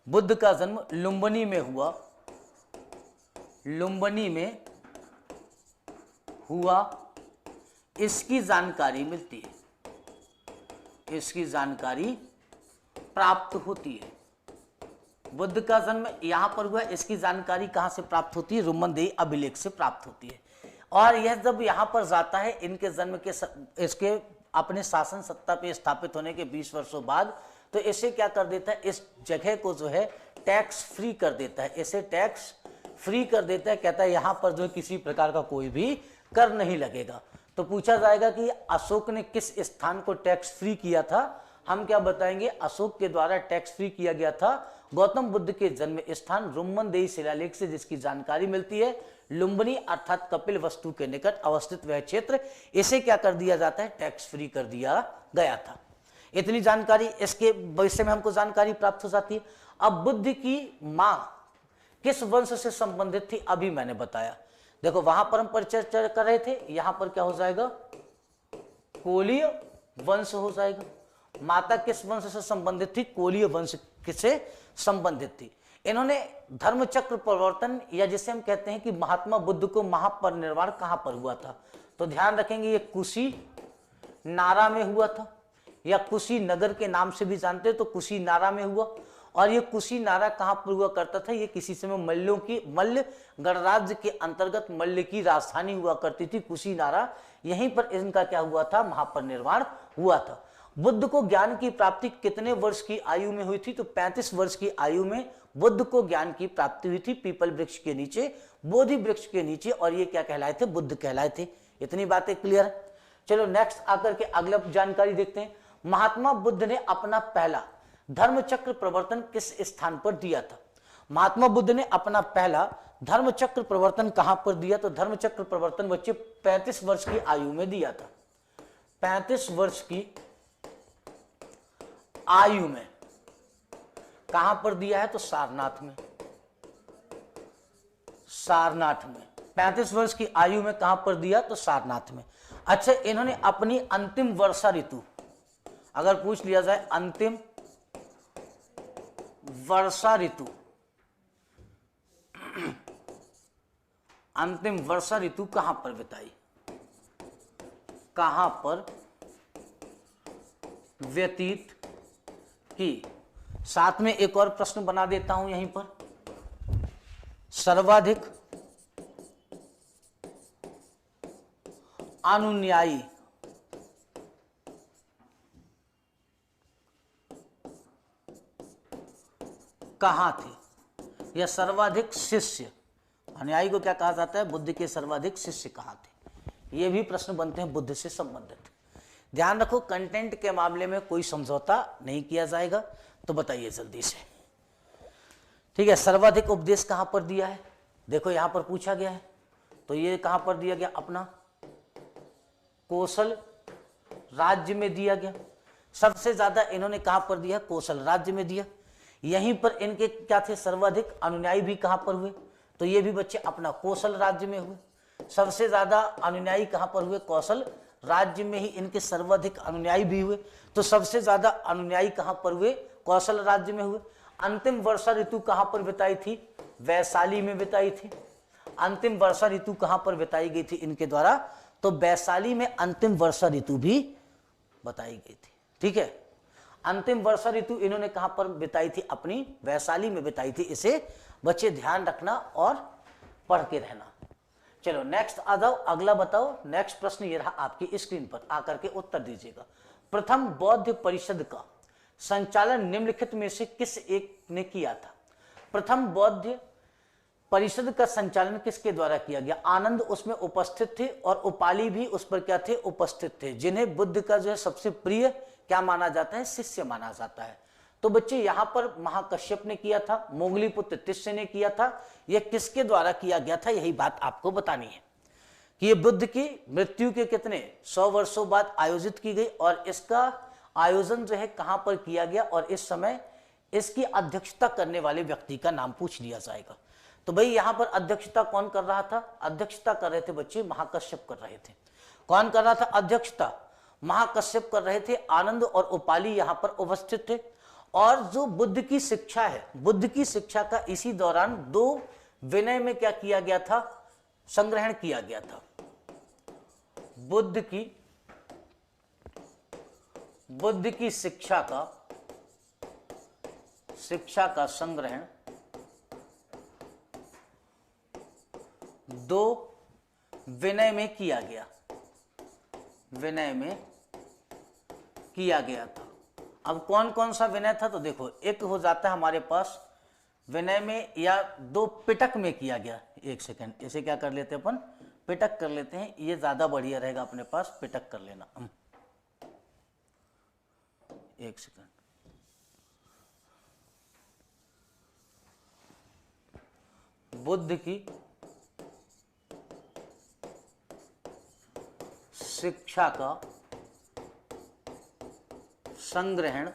बुद्ध का जन्म लुम्बिनी में हुआ, लुम्बिनी में हुआ, इसकी जानकारी मिलती है, इसकी जानकारी प्राप्त होती है। बुद्ध का जन्म यहां पर हुआ, इसकी जानकारी कहां से प्राप्त होती है? रुमनदेई अभिलेख से प्राप्त होती है। और यह जब यहां पर जाता है इनके जन्म के इसके अपने शासन सत्ता पे स्थापित होने के 20 वर्षों बाद, तो इसे क्या कर देता है, इस जगह को जो है टैक्स फ्री कर देता है, इसे टैक्स फ्री कर देता है। कहता है यहां पर जो है किसी प्रकार का कोई भी कर नहीं लगेगा। तो पूछा जाएगा कि अशोक ने किस स्थान को टैक्स फ्री किया था? हम क्या बताएंगे, अशोक के द्वारा टैक्स फ्री किया गया था गौतम बुद्ध के जन्म स्थान रुमनदेई शिलालेख से, जिसकी जानकारी मिलती है लुम्बिनी अर्थात कपिलवस्तु के निकट अवस्थित वह क्षेत्र, इसे क्या कर दिया जाता है, टैक्स फ्री कर दिया गया था। इतनी जानकारी इसके विषय में हमको जानकारी प्राप्त हो जाती है। अब बुद्ध की मां किस वंश से संबंधित थी, अभी मैंने बताया। देखो वहां पर हम परिचर्चा कर रहे थे, यहां पर क्या हो जाएगा, कोलीय वंश हो जाएगा। माता किस वंश से संबंधित थी, कोलीय वंश से संबंधित थी। इन्होंने धर्मचक्र प्रवर्तन या जिसे हम कहते हैं कि महात्मा बुद्ध को महापरिनिर्वाण कहां पर हुआ था, तो ध्यान रखेंगे ये कुशीनारा में हुआ था, या कुशीनगर के नाम से भी जानते हैं, तो कुशीनारा में हुआ। और ये कुशीनारा कहां पर हुआ करता था, ये किसी समय मल्ल गणराज्य के अंतर्गत मल्ल की राजधानी हुआ करती थी कुशीनारा। यहीं पर इनका क्या हुआ था, महापरिनिर्वाण हुआ था। बुद्ध को ज्ञान की प्राप्ति कितने वर्ष की आयु में हुई थी, तो 35 वर्ष की आयु में बुद्ध को ज्ञान की प्राप्ति हुई थी, पीपल वृक्ष के नीचे, बोधि वृक्ष के नीचे। और ये क्या कहलाए थे, बुद्ध कहलाए थे। इतनी बातें क्लियर है। चलो नेक्स्ट आकर के अगला जानकारी देखते हैं। महात्मा बुद्ध ने अपना पहला धर्मचक्र प्रवर्तन किस स्थान पर दिया था? महात्मा बुद्ध ने अपना पहला धर्मचक्र प्रवर्तन कहां पर दिया? तो धर्मचक्र प्रवर्तन बच्चे 35 वर्ष की आयु में दिया था। 35 वर्ष की आयु में कहां पर दिया है, तो सारनाथ में। सारनाथ में 35 वर्ष की आयु में कहां पर दिया, तो सारनाथ में। अच्छा, इन्होंने अपनी अंतिम वर्षा ऋतु, अगर पूछ लिया जाए अंतिम वर्षा ऋतु, अंतिम वर्षा ऋतु कहां पर बिताई, कहां पर व्यतीत की? साथ में एक और प्रश्न बना देता हूं यहीं पर, सर्वाधिक अनुन्यायी कहां थे, या सर्वाधिक शिष्य, अनुयायी को क्या कहा जाता है, बुद्ध के सर्वाधिक शिष्य कहां थे? ये भी प्रश्न बनते हैं बुद्ध से संबंधित। ध्यान रखो, कंटेंट के मामले में कोई समझौता नहीं किया जाएगा, तो बताइए जल्दी से। ठीक है, सर्वाधिक उपदेश कहां पर दिया है? देखो यहां पर पूछा गया है, तो ये कहां पर दिया गया, अपना कौशल राज्य में दिया गया। सबसे ज्यादा इन्होंने कहां पर दिया? कोसल राज्य में दिया। यहीं पर इनके क्या थे? सर्वाधिक अनुयायी भी कहां पर हुए? तो ये भी बच्चे अपना कोसल राज्य में हुए। सबसे ज्यादा अनुयायी कहां पर हुए? कौशल राज्य में ही इनके सर्वाधिक अनुयायी भी हुए। तो सबसे ज्यादा अनुयायी कहां पर हुए? कौशल राज्य में हुए। अंतिम वर्षा ऋतु कहां पर बिताई थी? वैशाली में बिताई थी। अंतिम वर्षा ऋतु कहां पर बिताई गई थी इनके द्वारा? तो वैशाली में अंतिम वर्षा ऋतु भी बताई गई थी। ठीक है, अंतिम वर्षा ऋतु इन्होंने कहां पर बिताई थी? अपनी वैशाली में बिताई थी। इसे बच्चे ध्यान रखना और पढ़ के रहना। चलो नेक्स्ट आ जाओ, अगला बताओ। नेक्स्ट प्रश्न ये रहा आपकी स्क्रीन पर, आकर के उत्तर दीजिएगा। प्रथम बौद्ध परिषद का संचालन निम्नलिखित में से किस एक ने किया था? प्रथम बौद्ध परिषद का संचालन किसके द्वारा किया गया? आनंद उसमें उपस्थित थे और उपाली भी उस पर क्या थे? उपस्थित थे, जिन्हें बुद्ध का जो है सबसे प्रिय क्या माना जाता है? शिष्य माना जाता है। तो बच्चे यहां पर महाकश्यप ने किया था, मोगलीपुत्र तिस्य ने किया था। यह किसके द्वारा किया गया था? यही बात आपको बतानी है कि ये बुद्ध की मृत्यु के कितने 100 वर्षों बाद आयोजित की गई और इसका आयोजन जो है कहां पर किया गया और इस समय इसकी अध्यक्षता करने वाले व्यक्ति का नाम पूछ लिया जाएगा। तो भाई यहां पर अध्यक्षता कौन कर रहा था? अध्यक्षता कर रहे थे बच्चे महाकश्यप कर रहे थे। कौन कर रहा था अध्यक्षता? महाकश्यप कर रहे थे। आनंद और उपाली यहां पर उपस्थित थे। और जो बुद्ध की शिक्षा है, बुद्ध की शिक्षा का इसी दौरान 2 विनय में क्या किया गया था? संग्रहण किया गया था। बुद्ध की शिक्षा का संग्रहण 2 विनय में किया गया। विनय में किया गया था। अब कौन कौन सा विनय था? तो देखो, एक हो जाता है हमारे पास विनय में या 2 पिटक में किया गया। एक सेकंड, इसे क्या कर लेते हैं अपन? पिटक कर लेते हैं, ये ज्यादा बढ़िया रहेगा अपने पास। पिटक कर लेना। एक सेकंड, बुद्ध की शिक्षा का संग्रहण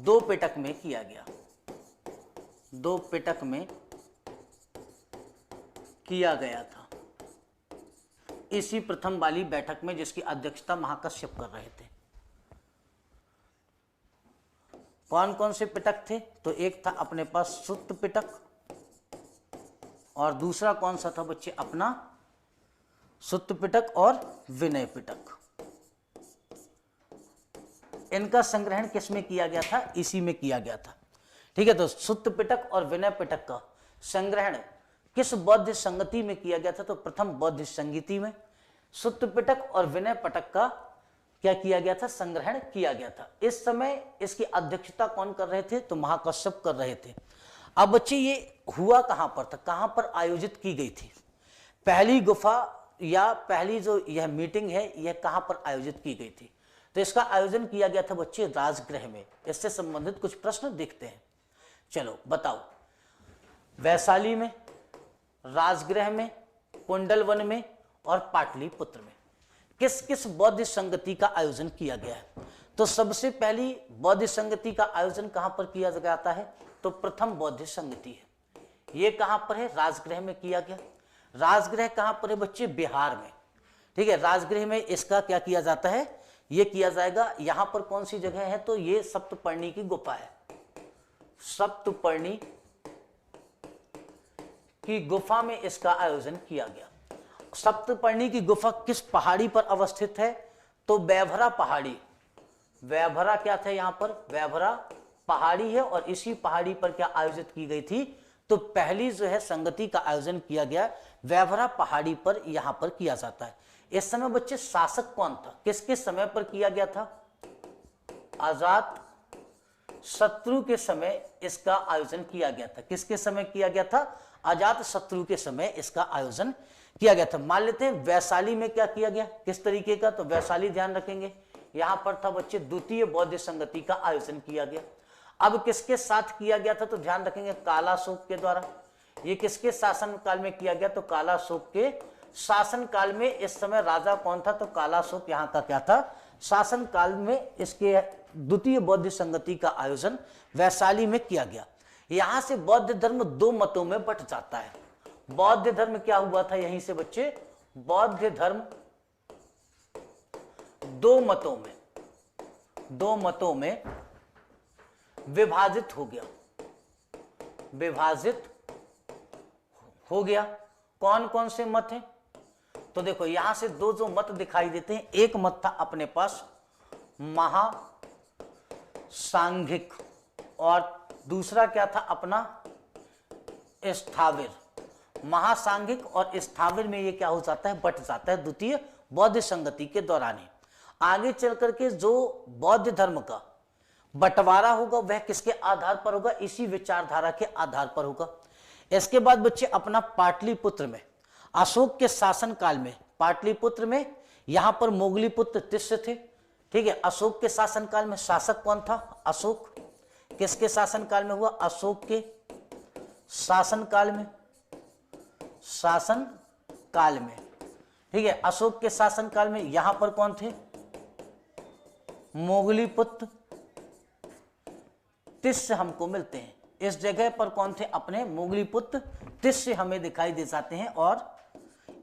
2 पिटक में किया गया। 2 पिटक में किया गया था इसी प्रथम वाली बैठक में, जिसकी अध्यक्षता महाकश्यप कर रहे थे। कौन कौन से पिटक थे? तो एक था अपने पास सुत्त पिटक और दूसरा कौन सा था बच्चे? अपना सुत्त पिटक और विनय पिटक। इनका संग्रहण किसमें किया गया था? इसी में किया गया था। ठीक है, तो सुत्त पिटक और विनय पिटक का संग्रहण किस बौद्ध संगति में किया गया था? तो प्रथम बौद्ध संगति में सुत्त पिटक और विनय पिटक का क्या किया गया था? संग्रहण किया गया था। इस समय इसकी अध्यक्षता कौन कर रहे थे? तो महाकश्यप कर रहे थे। अब बच्चे ये हुआ कहां पर था? कहां पर आयोजित की गई थी? पहली गुफा या पहली जो यह मीटिंग है यह कहां पर आयोजित की गई थी? तो इसका आयोजन किया गया था बच्चे राजगृह में। इससे संबंधित कुछ प्रश्न देखते हैं। चलो बताओ, वैशाली में, राजगृह में, कुंडलवन में और पाटलिपुत्र में किस किस बौद्ध संगति का आयोजन किया गया है? तो सबसे पहली बौद्ध संगति का आयोजन कहां पर किया जाता है? तो प्रथम बौद्ध संगति है। यह कहां पर है? राजगृह में किया गया। राजगृह कहां पर है बच्चे? बिहार में। ठीक है, राजगृह में इसका क्या किया जाता है? यह किया जाएगा। यहां पर कौन सी जगह है? तो यह सप्तपर्णी की गुफा है। सप्तपर्णी की गुफा में इसका आयोजन किया गया। सप्तपर्णी की गुफा किस पहाड़ी पर अवस्थित है? तो वैभरा पहाड़ी। वैभरा क्या था यहां पर? वैभरा पहाड़ी है और इसी पहाड़ी पर क्या आयोजित की गई थी? तो पहली जो है संगति का आयोजन किया गया वैभरा पहाड़ी पर, यहां पर किया जाता है। इस समय बच्चे शासक कौन था? किसके समय पर किया गया था? अजात शत्रु के समय इसका आयोजन किया गया था। किसके समय किया गया था? अजात शत्रु के समय इसका आयोजन किया गया था। मान लेते हैं वैशाली में क्या किया गया, किस तरीके का? तो वैशाली ध्यान रखेंगे, यहां पर था बच्चे द्वितीय बौद्ध संगति का आयोजन किया गया। अब किसके साथ किया गया था? तो ध्यान रखेंगे कालाशोक के द्वारा। ये किसके शासन काल में किया गया? तो कालाशोक के शासन काल में इस समय राजा कौन था, तो कालाशोक यहाँ का क्या था, शासन काल में इसके द्वितीय बौद्ध संगति का आयोजन वैशाली में किया गया। यहां से बौद्ध धर्म दो मतों में बट जाता है। बौद्ध धर्म क्या हुआ था यहीं से बच्चे, बौद्ध धर्म दो मतों में विभाजित हो गया। कौन कौन से मत हैं, तो देखो यहां से दो जो मत दिखाई देते हैं, एक मत था अपने पास महासांघिक और दूसरा क्या था अपना स्थाविर। महासांघिक और स्थाविर में ये क्या हो जाता है, बट जाता है द्वितीय बौद्ध संगति के दौरान ही। आगे चल करके जो बौद्ध धर्म का बंटवारा होगा वह किसके आधार पर होगा, इसी विचारधारा के आधार पर होगा। इसके बाद बच्चे अपना पाटलिपुत्र में अशोक के शासन काल में, पाटलिपुत्र में यहां पर मोगली पुत्र तिष्य थे, ठीक है। अशोक के शासन काल में शासक कौन था, अशोक। किसके शासन काल में हुआ, अशोक के शासन काल में, ठीक है। अशोक के शासन काल में यहां पर कौन थे, मोगली पुत्र तिष्य हमको मिलते हैं। इस जगह पर कौन थे, अपने मोगली पुत्र तिष्य हमें दिखाई दे जाते हैं। और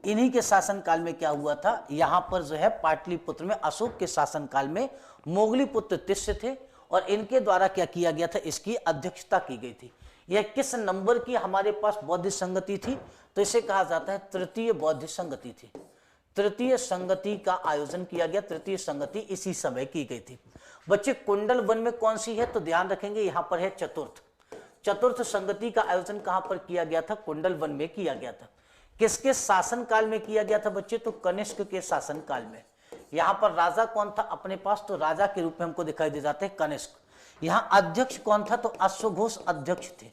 इन्हीं के शासन काल में क्या हुआ था, यहां पर जो है पाटलिपुत्र में अशोक के शासन काल में मोगली पुत्र तिष्य थे और इनके द्वारा क्या किया गया था, इसकी अध्यक्षता की गई थी। यह किस नंबर की हमारे पास बौद्ध संगति थी, तो इसे कहा जाता है तृतीय बौद्ध संगति थी। तृतीय संगति का आयोजन किया गया, तृतीय संगति इसी समय की गई थी। बच्चे कुंडल वन में कौन सी है, तो ध्यान रखेंगे यहां पर है चतुर्थ संगति का आयोजन कहां पर किया गया था, कुंडल वन में किया गया था। किसके शासन काल में किया गया था बच्चे, तो कनिष्क के शासन काल में। यहां पर राजा कौन था अपने पास, तो राजा के रूप में हमको दिखाई दे जाते हैं कनिष्क। यहां अध्यक्ष कौन था, तो अश्वघोष अध्यक्ष थे।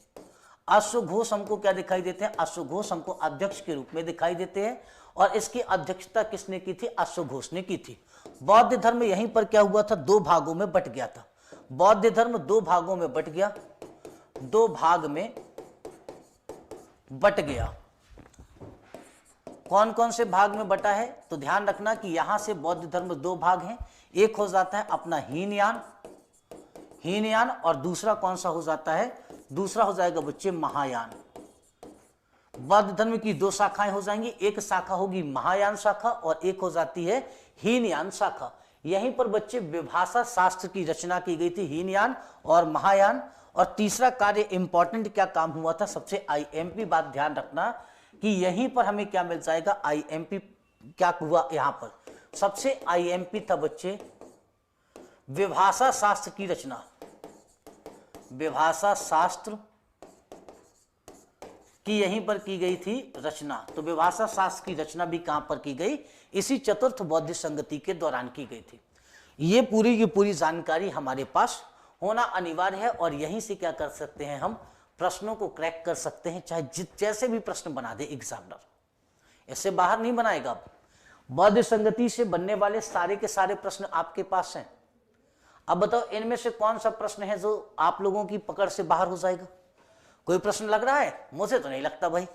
अश्वघोष हमको क्या दिखाई देते हैं, अश्वघोष हमको अध्यक्ष के रूप में दिखाई देते हैं और इसकी अध्यक्षता किसने की थी, अश्वघोष ने की थी। बौद्ध धर्म यहीं पर क्या हुआ था, दो भागों में बट गया था। बौद्ध धर्म दो भागों में बट गया, दो भाग में बट गया। कौन कौन से भाग में बटा है, तो ध्यान रखना कि यहां से बौद्ध धर्म दो भाग हैं। एक हो जाता है अपना हीनयान और दूसरा कौन सा हो जाता है, दूसरा हो जाएगा बच्चे महायान। बौद्ध धर्म की दो शाखाएं हो जाएंगी, एक शाखा होगी महायान शाखा और एक हो जाती है हीनयान शाखा। यहीं पर बच्चे विभाषा शास्त्र की रचना की गई थी, हीनयान और महायान। और तीसरा कार्य इंपॉर्टेंट क्या काम हुआ था, सबसे आईएमपी बात ध्यान रखना कि यहीं पर हमें क्या मिल जाएगा, आईएमपी क्या हुआ, यहां पर सबसे आईएमपी था बच्चे विभाषा शास्त्र की रचना। विभाषा शास्त्र की यहीं पर की गई थी रचना। तो विभाषा शास्त्र की रचना भी कहां पर की गई, इसी चतुर्थ बौद्ध संगति के दौरान की गई थी। ये पूरी की पूरी जानकारी हमारे पास होना अनिवार्य है और यहीं से क्या कर सकते हैं, हम प्रश्नों को क्रैक कर सकते हैं, चाहे जैसे भी प्रश्न बना दे एग्जामिनर, इससे बाहर नहीं बनाएगा। बौद्ध संगति से बनने वाले सारे के सारे प्रश्न आपके पास हैं। अब बताओ इनमें से कौन सा प्रश्न है जो आप लोगों की पकड़ से बाहर हो जाएगा। कोई प्रश्न लग रहा है, मुझे तो नहीं लगता भाई।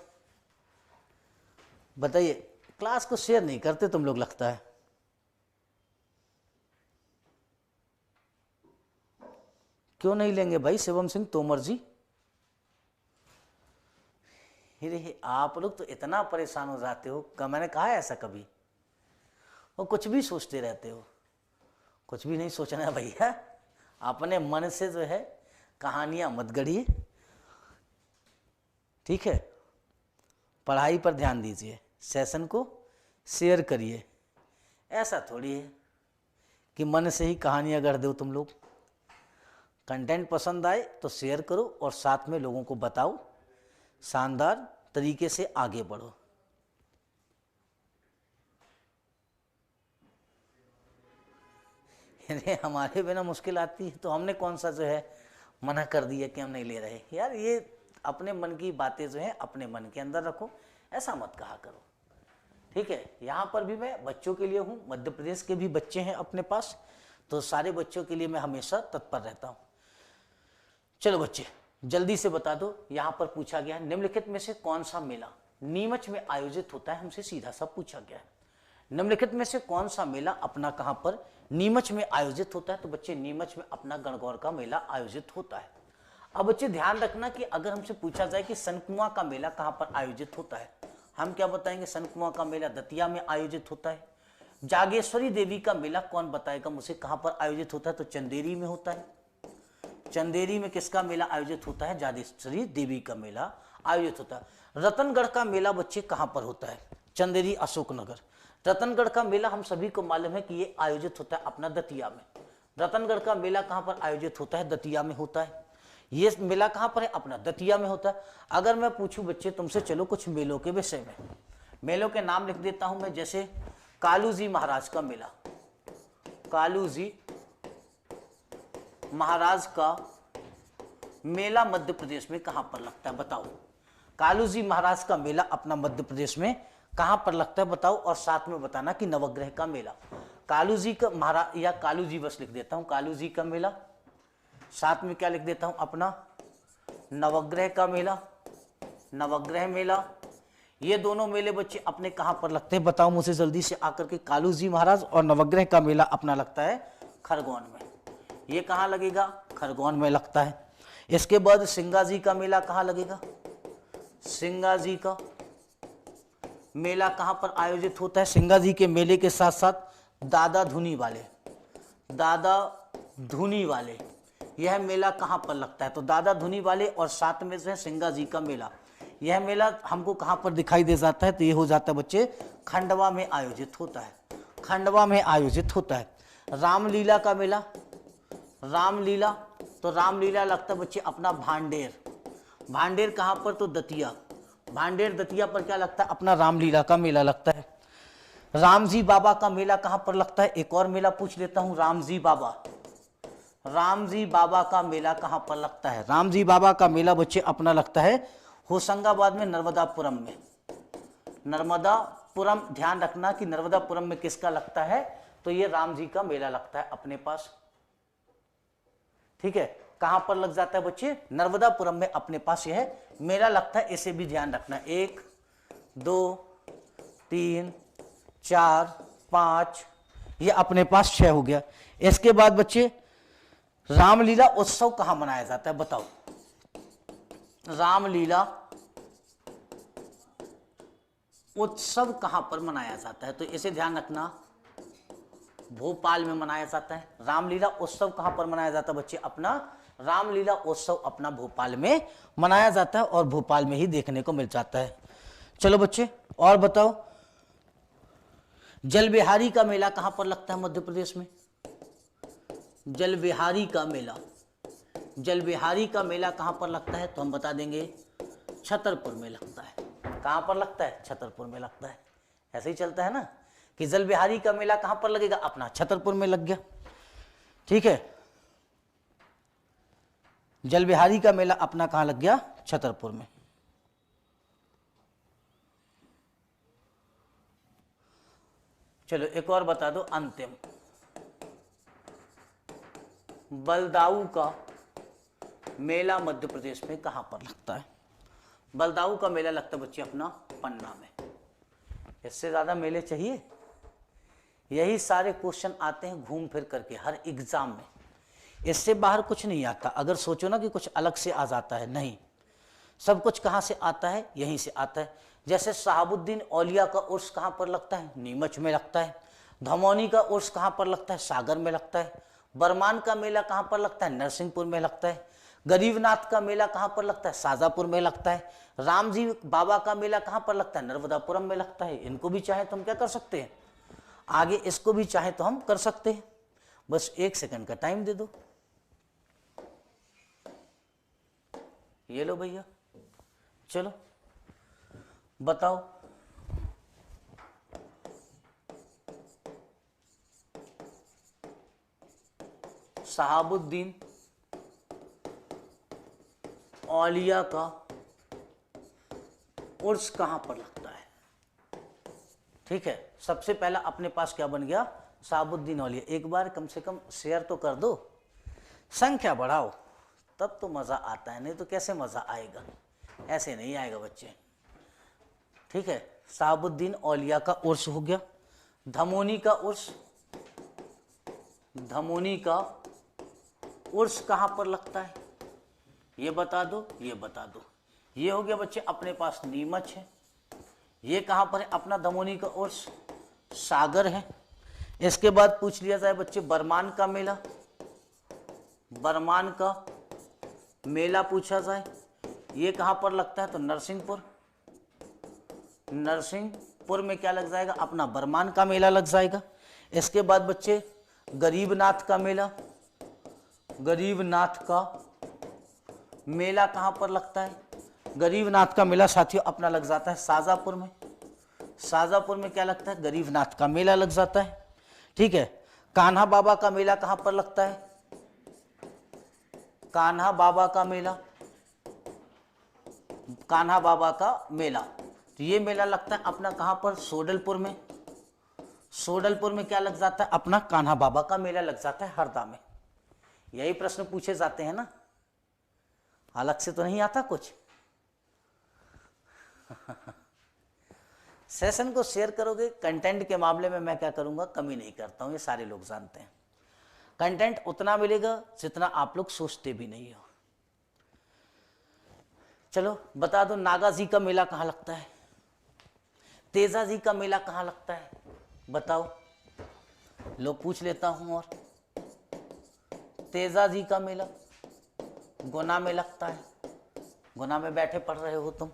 बताइए, क्लास को शेयर नहीं करते तुम लोग लगता है। क्यों नहीं लेंगे भाई शिवम सिंह तोमर जी। अरे आप लोग तो इतना परेशान हो जाते हो, मैंने कहा है ऐसा कभी, वो कुछ भी सोचते रहते हो। कुछ भी नहीं सोचना है भैया, अपने मन से जो है कहानियां मत गढ़िए, ठीक है। पढ़ाई पर ध्यान दीजिए, सेशन को शेयर करिए। ऐसा थोड़ी है कि मन से ही कहानियां गढ़ दो तुम लोग। कंटेंट पसंद आए तो शेयर करो और साथ में लोगों को बताओ, शानदार तरीके से आगे बढ़ो। हमारे बिना मुश्किल आती है तो हमने कौन सा जो है मना कर दिया कि हम नहीं ले रहे। यार ये अपने मन की बातें जो है अपने मन के अंदर रखो, ऐसा मत कहा करो, ठीक है। यहाँ पर भी मैं बच्चों के लिए हूँ, मध्य प्रदेश के भी बच्चे हैं अपने पास, तो सारे बच्चों के लिए मैं हमेशा तत्पर रहता हूँ। चलो बच्चे जल्दी से बता दो, यहाँ पर पूछा गया है निम्नलिखित में से कौन सा मेला नीमच में आयोजित होता है, हमसे सीधा सा पूछा गया है। निम्नलिखित में से कौन सा मेला अपना कहां पर नीमच में आयोजित होता है? तो बच्चे नीमच में अपना गणगौर का मेला आयोजित होता है। अब बच्चे ध्यान रखना कि अगर हमसे पूछा जाए कि सनकुआ का मेला कहां पर आयोजित होता है, हम क्या बताएंगे? सनकुआ का मेला दतिया में आयोजित होता है। जागेश्वरी देवी का मेला कौन बताएगा मुझे कहां पर आयोजित होता है? तो चंदेरी में होता है। चंदेरी में किसका मेला आयोजित होता है? जागेश्वरी देवी का मेला आयोजित होता है। रतनगढ़ का मेला बच्चे कहां पर होता है? चंदेरी, अशोकनगर। रतनगढ़ का मेला हम सभी को मालूम है कि ये आयोजित होता है अपना दतिया में। रतनगढ़ का मेला कहां पर आयोजित होता है? दतिया में होता है। ये मेला कहां पर है? अपना दतिया में होता है। अगर मैं पूछूं बच्चे तुमसे, चलो कुछ मेलों के विषय में, मेलों के नाम लिख देता हूं मैं, जैसे कालूजी महाराज का मेला। कालूजी महाराज का मेला मध्य प्रदेश में कहां पर लगता है? बताओ। कालूजी महाराज का मेला अपना मध्य प्रदेश में कहां पर लगता है? बताओ। और साथ में बताना कि नवग्रह का मेला, कालूजी का महाराज, या कालूजी बस लिख देता हूं, कालूजी का मेला, साथ में क्या लिख देता हूं? अपना नवग्रह का मेला, नवग्रह मेला। ये दोनों मेले बच्चे अपने कहां पर लगते हैं? बताओ मुझे जल्दी से आकर के। कालूजी महाराज और नवग्रह का मेला अपना लगता है खरगोन में। ये कहां लगेगा? खरगोन में लगता है। इसके बाद सिंगाजी का मेला कहां लगेगा? सिंगाजी का मेला कहां पर आयोजित होता है? सिंगाजी के मेले के साथ साथ दादा धुनी वाले, दादा धुनी वाले, यह मेला कहां पर लगता है? तो दादा धुनी वाले और साथ में से सिंगाजी का मेला, यह मेला हमको कहां पर दिखाई दे जाता है? तो ये हो जाता है बच्चे खंडवा में आयोजित होता है। खंडवा में आयोजित होता है। रामलीला का मेला, रामलीला, तो रामलीला लगता है बच्चे अपना भांडेर। भांडेर कहां पर? तो दतिया। भांडेर दतिया पर क्या लगता है? अपना रामलीला का मेला लगता है। रामजी बाबा का मेला कहां पर लगता है? एक और मेला पूछ लेता हूं, रामजी बाबा। रामजी बाबा का मेला कहां पर लगता है? रामजी बाबा का मेला बच्चे अपना लगता है होशंगाबाद में, नर्मदापुरम में। नर्मदापुरम, ध्यान रखना कि नर्मदापुरम में किसका लगता है? तो ये राम जी का मेला लगता है अपने पास। ठीक है, कहां पर लग जाता है बच्चे? नर्मदापुरम में अपने पास यह मेला लगता है। इसे भी ध्यान रखना। 1 2 3 4 5, ये अपने पास 6 हो गया। इसके बाद बच्चे रामलीला उत्सव कहां मनाया जाता है? बताओ। रामलीला उत्सव कहां पर मनाया जाता है? तो इसे ध्यान रखना, भोपाल में मनाया जाता है। रामलीला उत्सव कहां पर मनाया जाता है बच्चे? अपना रामलीला उत्सव अपना भोपाल में मनाया जाता है और भोपाल में ही देखने को मिल जाता है। चलो बच्चे और बताओ, जलविहारी का मेला कहां पर लगता है मध्य प्रदेश में? जलविहारी का मेला, जलविहारी का मेला कहां पर लगता है? तो हम बता देंगे छतरपुर में लगता है। कहां पर लगता है? छतरपुर में लगता है। ऐसे ही चलता है ना कि जलविहारी का मेला कहां पर लगेगा? अपना छतरपुर में लग गया। ठीक है, जलविहारी का मेला अपना कहां लग गया? छतरपुर में। चलो एक और बता दो अंतिम, बलदाऊ का मेला मध्य प्रदेश में कहां पर लगता है? बलदाऊ का मेला लगता है बच्चे अपना पन्ना में। इससे ज्यादा मेले चाहिए? यही सारे क्वेश्चन आते हैं घूम फिर करके हर एग्जाम में, इससे बाहर कुछ नहीं आता। अगर सोचो ना कि कुछ अलग से आ जाता है, नहीं, सब कुछ कहां से आता है? यहीं से आता है। जैसे शहाबुद्दीन औलिया का उर्स कहां पर लगता है? नीमच में लगता है। धमौनी का उर्स कहां पर लगता है? सागर में लगता है। बरमान का मेला कहां पर लगता है? नरसिंहपुर में लगता है। गरीबनाथ का मेला कहां पर लगता है? शाजापुर में लगता है। रामजी बाबा का मेला कहां पर लगता है? नर्मदापुरम में लगता है। इनको भी चाहे तो हम क्या कर सकते हैं, आगे इसको भी चाहे तो हम कर सकते हैं। बस 1 सेकंड का टाइम दे दो। ये लो भैया, चलो बताओ। शहाबुद्दीन औलिया का उर्स कहां पर लगता है? ठीक है, सबसे पहला अपने पास क्या बन गया? शहाबुद्दीन औलिया। एक बार कम से कम शेयर तो कर दो, संख्या बढ़ाओ, तब तो मजा आता है, नहीं तो कैसे मजा आएगा? ऐसे नहीं आएगा बच्चे। ठीक है, शहाबुद्दीन औलिया का उर्स हो गया। धमोनी का उर्स, धमोनी का उर्स कहां पर लगता है ये बता दो, ये बता दो। ये हो गया बच्चे अपने पास नीमच है। ये कहां पर है अपना धमोनी का उर्स, सागर है। इसके बाद पूछ लिया जाए बच्चे बरमान का मेला, बरमान का मेला पूछा जाए, ये कहां पर लगता है तो नरसिंहपुर, नरसिंहपुर में क्या लग जाएगा अपना बरमान का मेला लग जाएगा। इसके बाद बच्चे गरीबनाथ का मेला, गरीबनाथ का मेला कहां पर लगता है, गरीबनाथ का मेला साथियों अपना लग जाता है शाहजहांपुर में, शाहजहांपुर में क्या लगता है गरीबनाथ का मेला लग जाता है। ठीक है, कान्हा बाबा का मेला कहां पर लगता है, कान्हा बाबा का मेला, कान्हा बाबा का मेला, तो ये मेला लगता है अपना कहां पर सोडलपुर में, सोडलपुर में क्या लग जाता है अपना कान्हा बाबा का मेला लग जाता है हरदा में। यही प्रश्न पूछे जाते हैं ना, अलग से तो नहीं आता कुछ। सेशन को शेयर करोगे, कंटेंट के मामले में मैं क्या करूंगा कमी नहीं करता हूं, ये सारे लोग जानते हैं। कंटेंट उतना मिलेगा जितना आप लोग सोचते भी नहीं हो। चलो बता दो नागा जी का मेला कहाँ लगता है, तेजा जी का मेला कहाँ लगता है बताओ, लोग पूछ लेता हूं। और तेजा जी का मेला गुना में लगता है, गुना में बैठे पढ़ रहे हो तुम।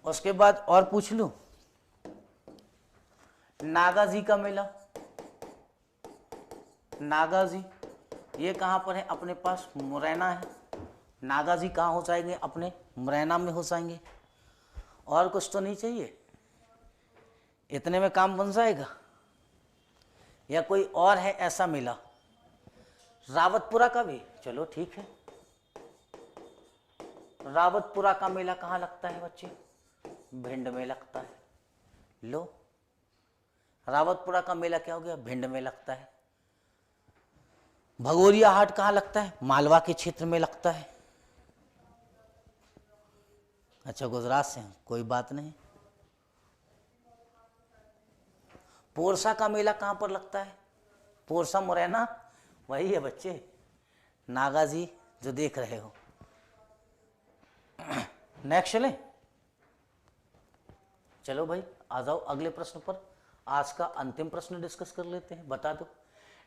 उसके बाद और पूछ लूं, नागा जी का मेला, नागा जी ये कहां पर है अपने पास मुरैना है, नागा जी कहाँ हो जाएंगे अपने मुरैना में हो जाएंगे। और कुछ तो नहीं चाहिए, इतने में काम बन जाएगा। या कोई और है ऐसा मेला, रावतपुरा का भी, चलो ठीक है। रावतपुरा का मेला कहाँ लगता है बच्चे, भिंड में लगता है। लो रावतपुरा का मेला क्या हो गया, भिंड में लगता है। भगोरिया हाट कहाँ लगता है, मालवा के क्षेत्र में लगता है। अच्छा गुजरात से हैं, कोई बात नहीं। पोरसा का मेला कहाँ पर लगता है, पोरसा मुरैना, वही है बच्चे नागा जी जो देख रहे हो। नेक्स्ट चलें, चलो भाई आ जाओ अगले प्रश्न पर। आज का अंतिम प्रश्न डिस्कस कर लेते हैं। बता दो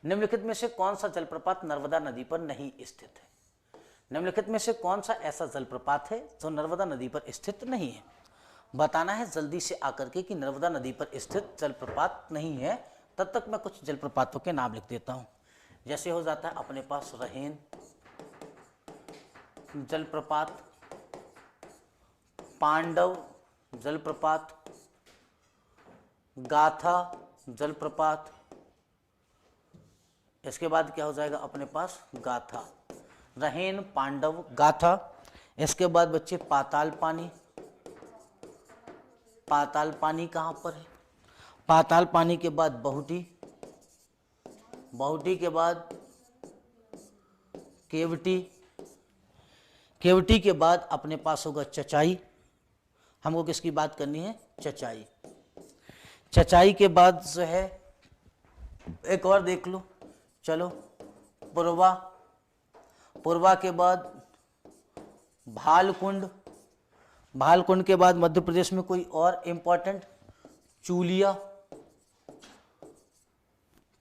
निम्नलिखित में से कौन सा जलप्रपात नर्मदा नदी पर नहीं स्थित है, निम्नलिखित में से कौन सा ऐसा जलप्रपात है जो नर्मदा नदी पर स्थित नहीं है। बताना है जल्दी से आकर के कि नर्मदा नदी पर स्थित जलप्रपात नहीं है। तब तक मैं कुछ जलप्रपातों के नाम लिख देता हूं। जैसे हो जाता है अपने पास रहेन जलप्रपात, पांडव जलप्रपात, गाथा जलप्रपात। इसके बाद क्या हो जाएगा अपने पास गाथा, रहेन, पांडव, गाथा। इसके बाद बच्चे पाताल पानी, पाताल पानी कहाँ पर है, पाताल पानी के बाद बहुटी, बहुटी के बाद केवटी, केवटी के बाद अपने पास होगा चचाई। हमको किसकी बात करनी है, चचाई। चचाई के बाद जो है एक और देख लो, चलो पुरवा, पुरवा के बाद भालकुंड, भालकुंड के बाद मध्य प्रदेश में कोई और इंपॉर्टेंट, चूलिया।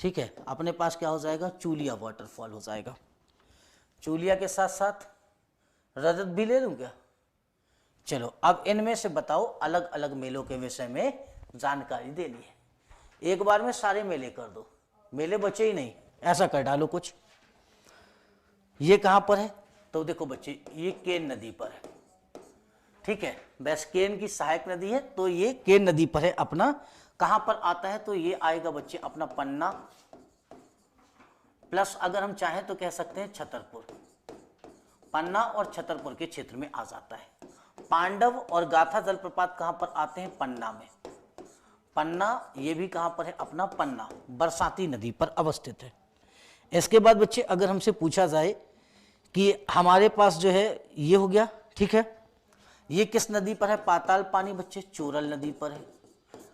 ठीक है, अपने पास क्या हो जाएगा, चूलिया वाटरफॉल हो जाएगा। चूलिया के साथ साथ रजत भी ले लूं क्या। चलो अब इनमें से बताओ, अलग अलग मेलों के विषय में जानकारी देनी है। एक बार में सारे मेले कर दो, मेले बचे ही नहीं, ऐसा कर डालो कुछ। ये कहां पर है तो देखो बच्चे ये केन नदी पर है। ठीक है, बस केन की सहायक नदी है तो ये केन नदी पर है अपना। कहां पर आता है तो ये आएगा बच्चे अपना पन्ना, प्लस अगर हम चाहें तो कह सकते हैं छतरपुर। पन्ना और छतरपुर के क्षेत्र में आ जाता है। पांडव और गाथा जलप्रपात कहां पर आते हैं, पन्ना में। पन्ना ये भी कहां पर है अपना पन्ना, बरसाती नदी पर अवस्थित है। इसके बाद बच्चे अगर हमसे पूछा जाए कि हमारे पास जो है ये हो गया, ठीक है, ये किस नदी पर है? पाताल पानी बच्चे चोरल नदी पर है।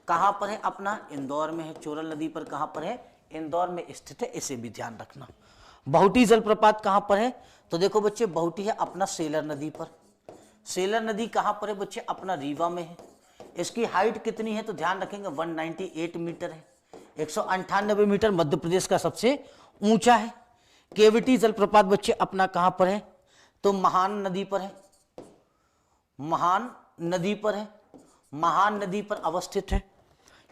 कहाँ पर है? अपना इंदौर में है। चोरल नदी पर कहाँ पर है? इंदौर में स्थित है, इसे भी ध्यान रखना। बहुटी जलप्रपात कहाँ पर है? तो देखो बच्चे बहुटी है अपना सेलर नदी पर। सेलर नदी कहाँ पर है बच्चे? अपना रीवा में है। इसकी हाइट कितनी है? तो ध्यान रखेंगे 198 मीटर है। 198 मीटर मध्य प्रदेश का सबसे ऊंचा है। केवटी जलप्रपात बच्चे अपना कहाँ पर है? तो महान नदी पर है। महान नदी पर है। महान नदी पर अवस्थित है।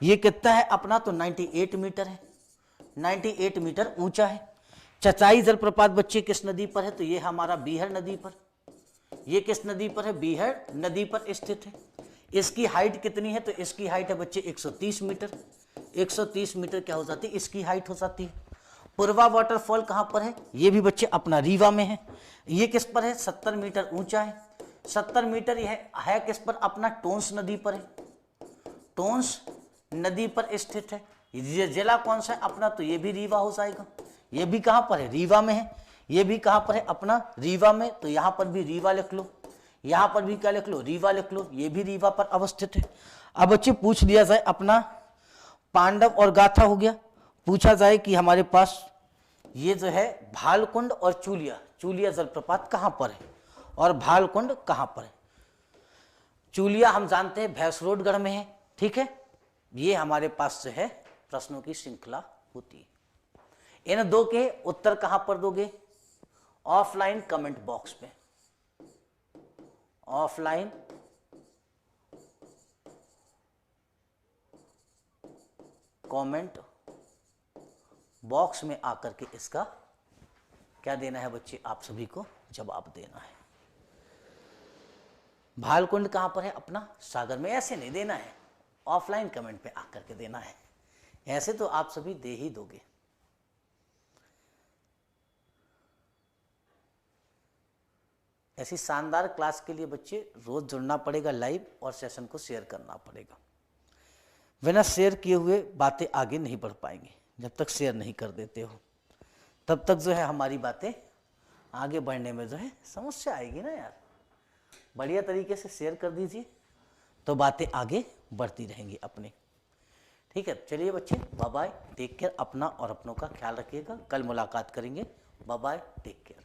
ये कितना है अपना? तो 98 मीटर है। 98 मीटर ऊंचा है। चचाई जलप्रपात बच्चे किस नदी पर है? तो ये हमारा बीहड़ नदी पर। ये किस नदी पर है? बीहड़ नदी पर स्थित है। इसकी हाइट कितनी है? तो इसकी हाइट है बच्चे 130 मीटर। 130 मीटर क्या हो जाती है? इसकी हाइट हो जाती है। पूर्वा वाटरफॉल कहाँ पर है? ये भी बच्चे अपना रीवा में है। ये किस पर है? 70 मीटर ऊंचा है। 70 मीटर यह है किस पर? अपना टोंस नदी पर है। टोंस नदी पर स्थित है। ये जिला कौन सा है अपना? तो ये भी रीवा हो जाएगा। ये भी कहाँ पर है? रीवा में है। ये भी कहाँ पर है? अपना रीवा में। तो यहाँ पर भी रीवा लिख लो, यहाँ पर भी क्या लिख लो? रीवा लिख लो। ये भी रीवा पर अवस्थित है। अब बच्चे पूछ लिया जाए अपना पांडव और गाथा हो गया। पूछा जाए कि हमारे पास ये जो है भालकुंड और चूलिया जलप्रपात कहाँ पर है और भालकुंड कहाँ पर है? चूलिया हम जानते हैं भैंसरोडगढ़ में है। ठीक है, ये हमारे पास जो है प्रश्नों की श्रृंखला होती है। इन दो के उत्तर कहां पर दोगे? ऑफलाइन कमेंट बॉक्स में। ऑफलाइन कमेंट बॉक्स में आकर के इसका क्या देना है बच्चे? आप सभी को जवाब देना है। भालकुंड कहां पर है? अपना सागर में। ऐसे नहीं देना है, ऑफलाइन कमेंट पे आकर के देना है। ऐसे तो आप सभी दे ही दोगे। ऐसी शानदार क्लास के लिए बच्चे रोज जुड़ना पड़ेगा लाइव और सेशन को शेयर करना पड़ेगा। बिना शेयर किए हुए बातें आगे नहीं बढ़ पाएंगी। जब तक शेयर नहीं कर देते हो तब तक जो है हमारी बातें आगे बढ़ने में जो है समस्या आएगी ना यार। बढ़िया तरीके से शेयर कर दीजिए तो बातें आगे बढ़ती रहेंगी अपनी। ठीक है, चलिए बच्चे, बाय बाय, टेक केयर। अपना और अपनों का ख्याल रखिएगा। कल मुलाकात करेंगे। Bye bye, take care.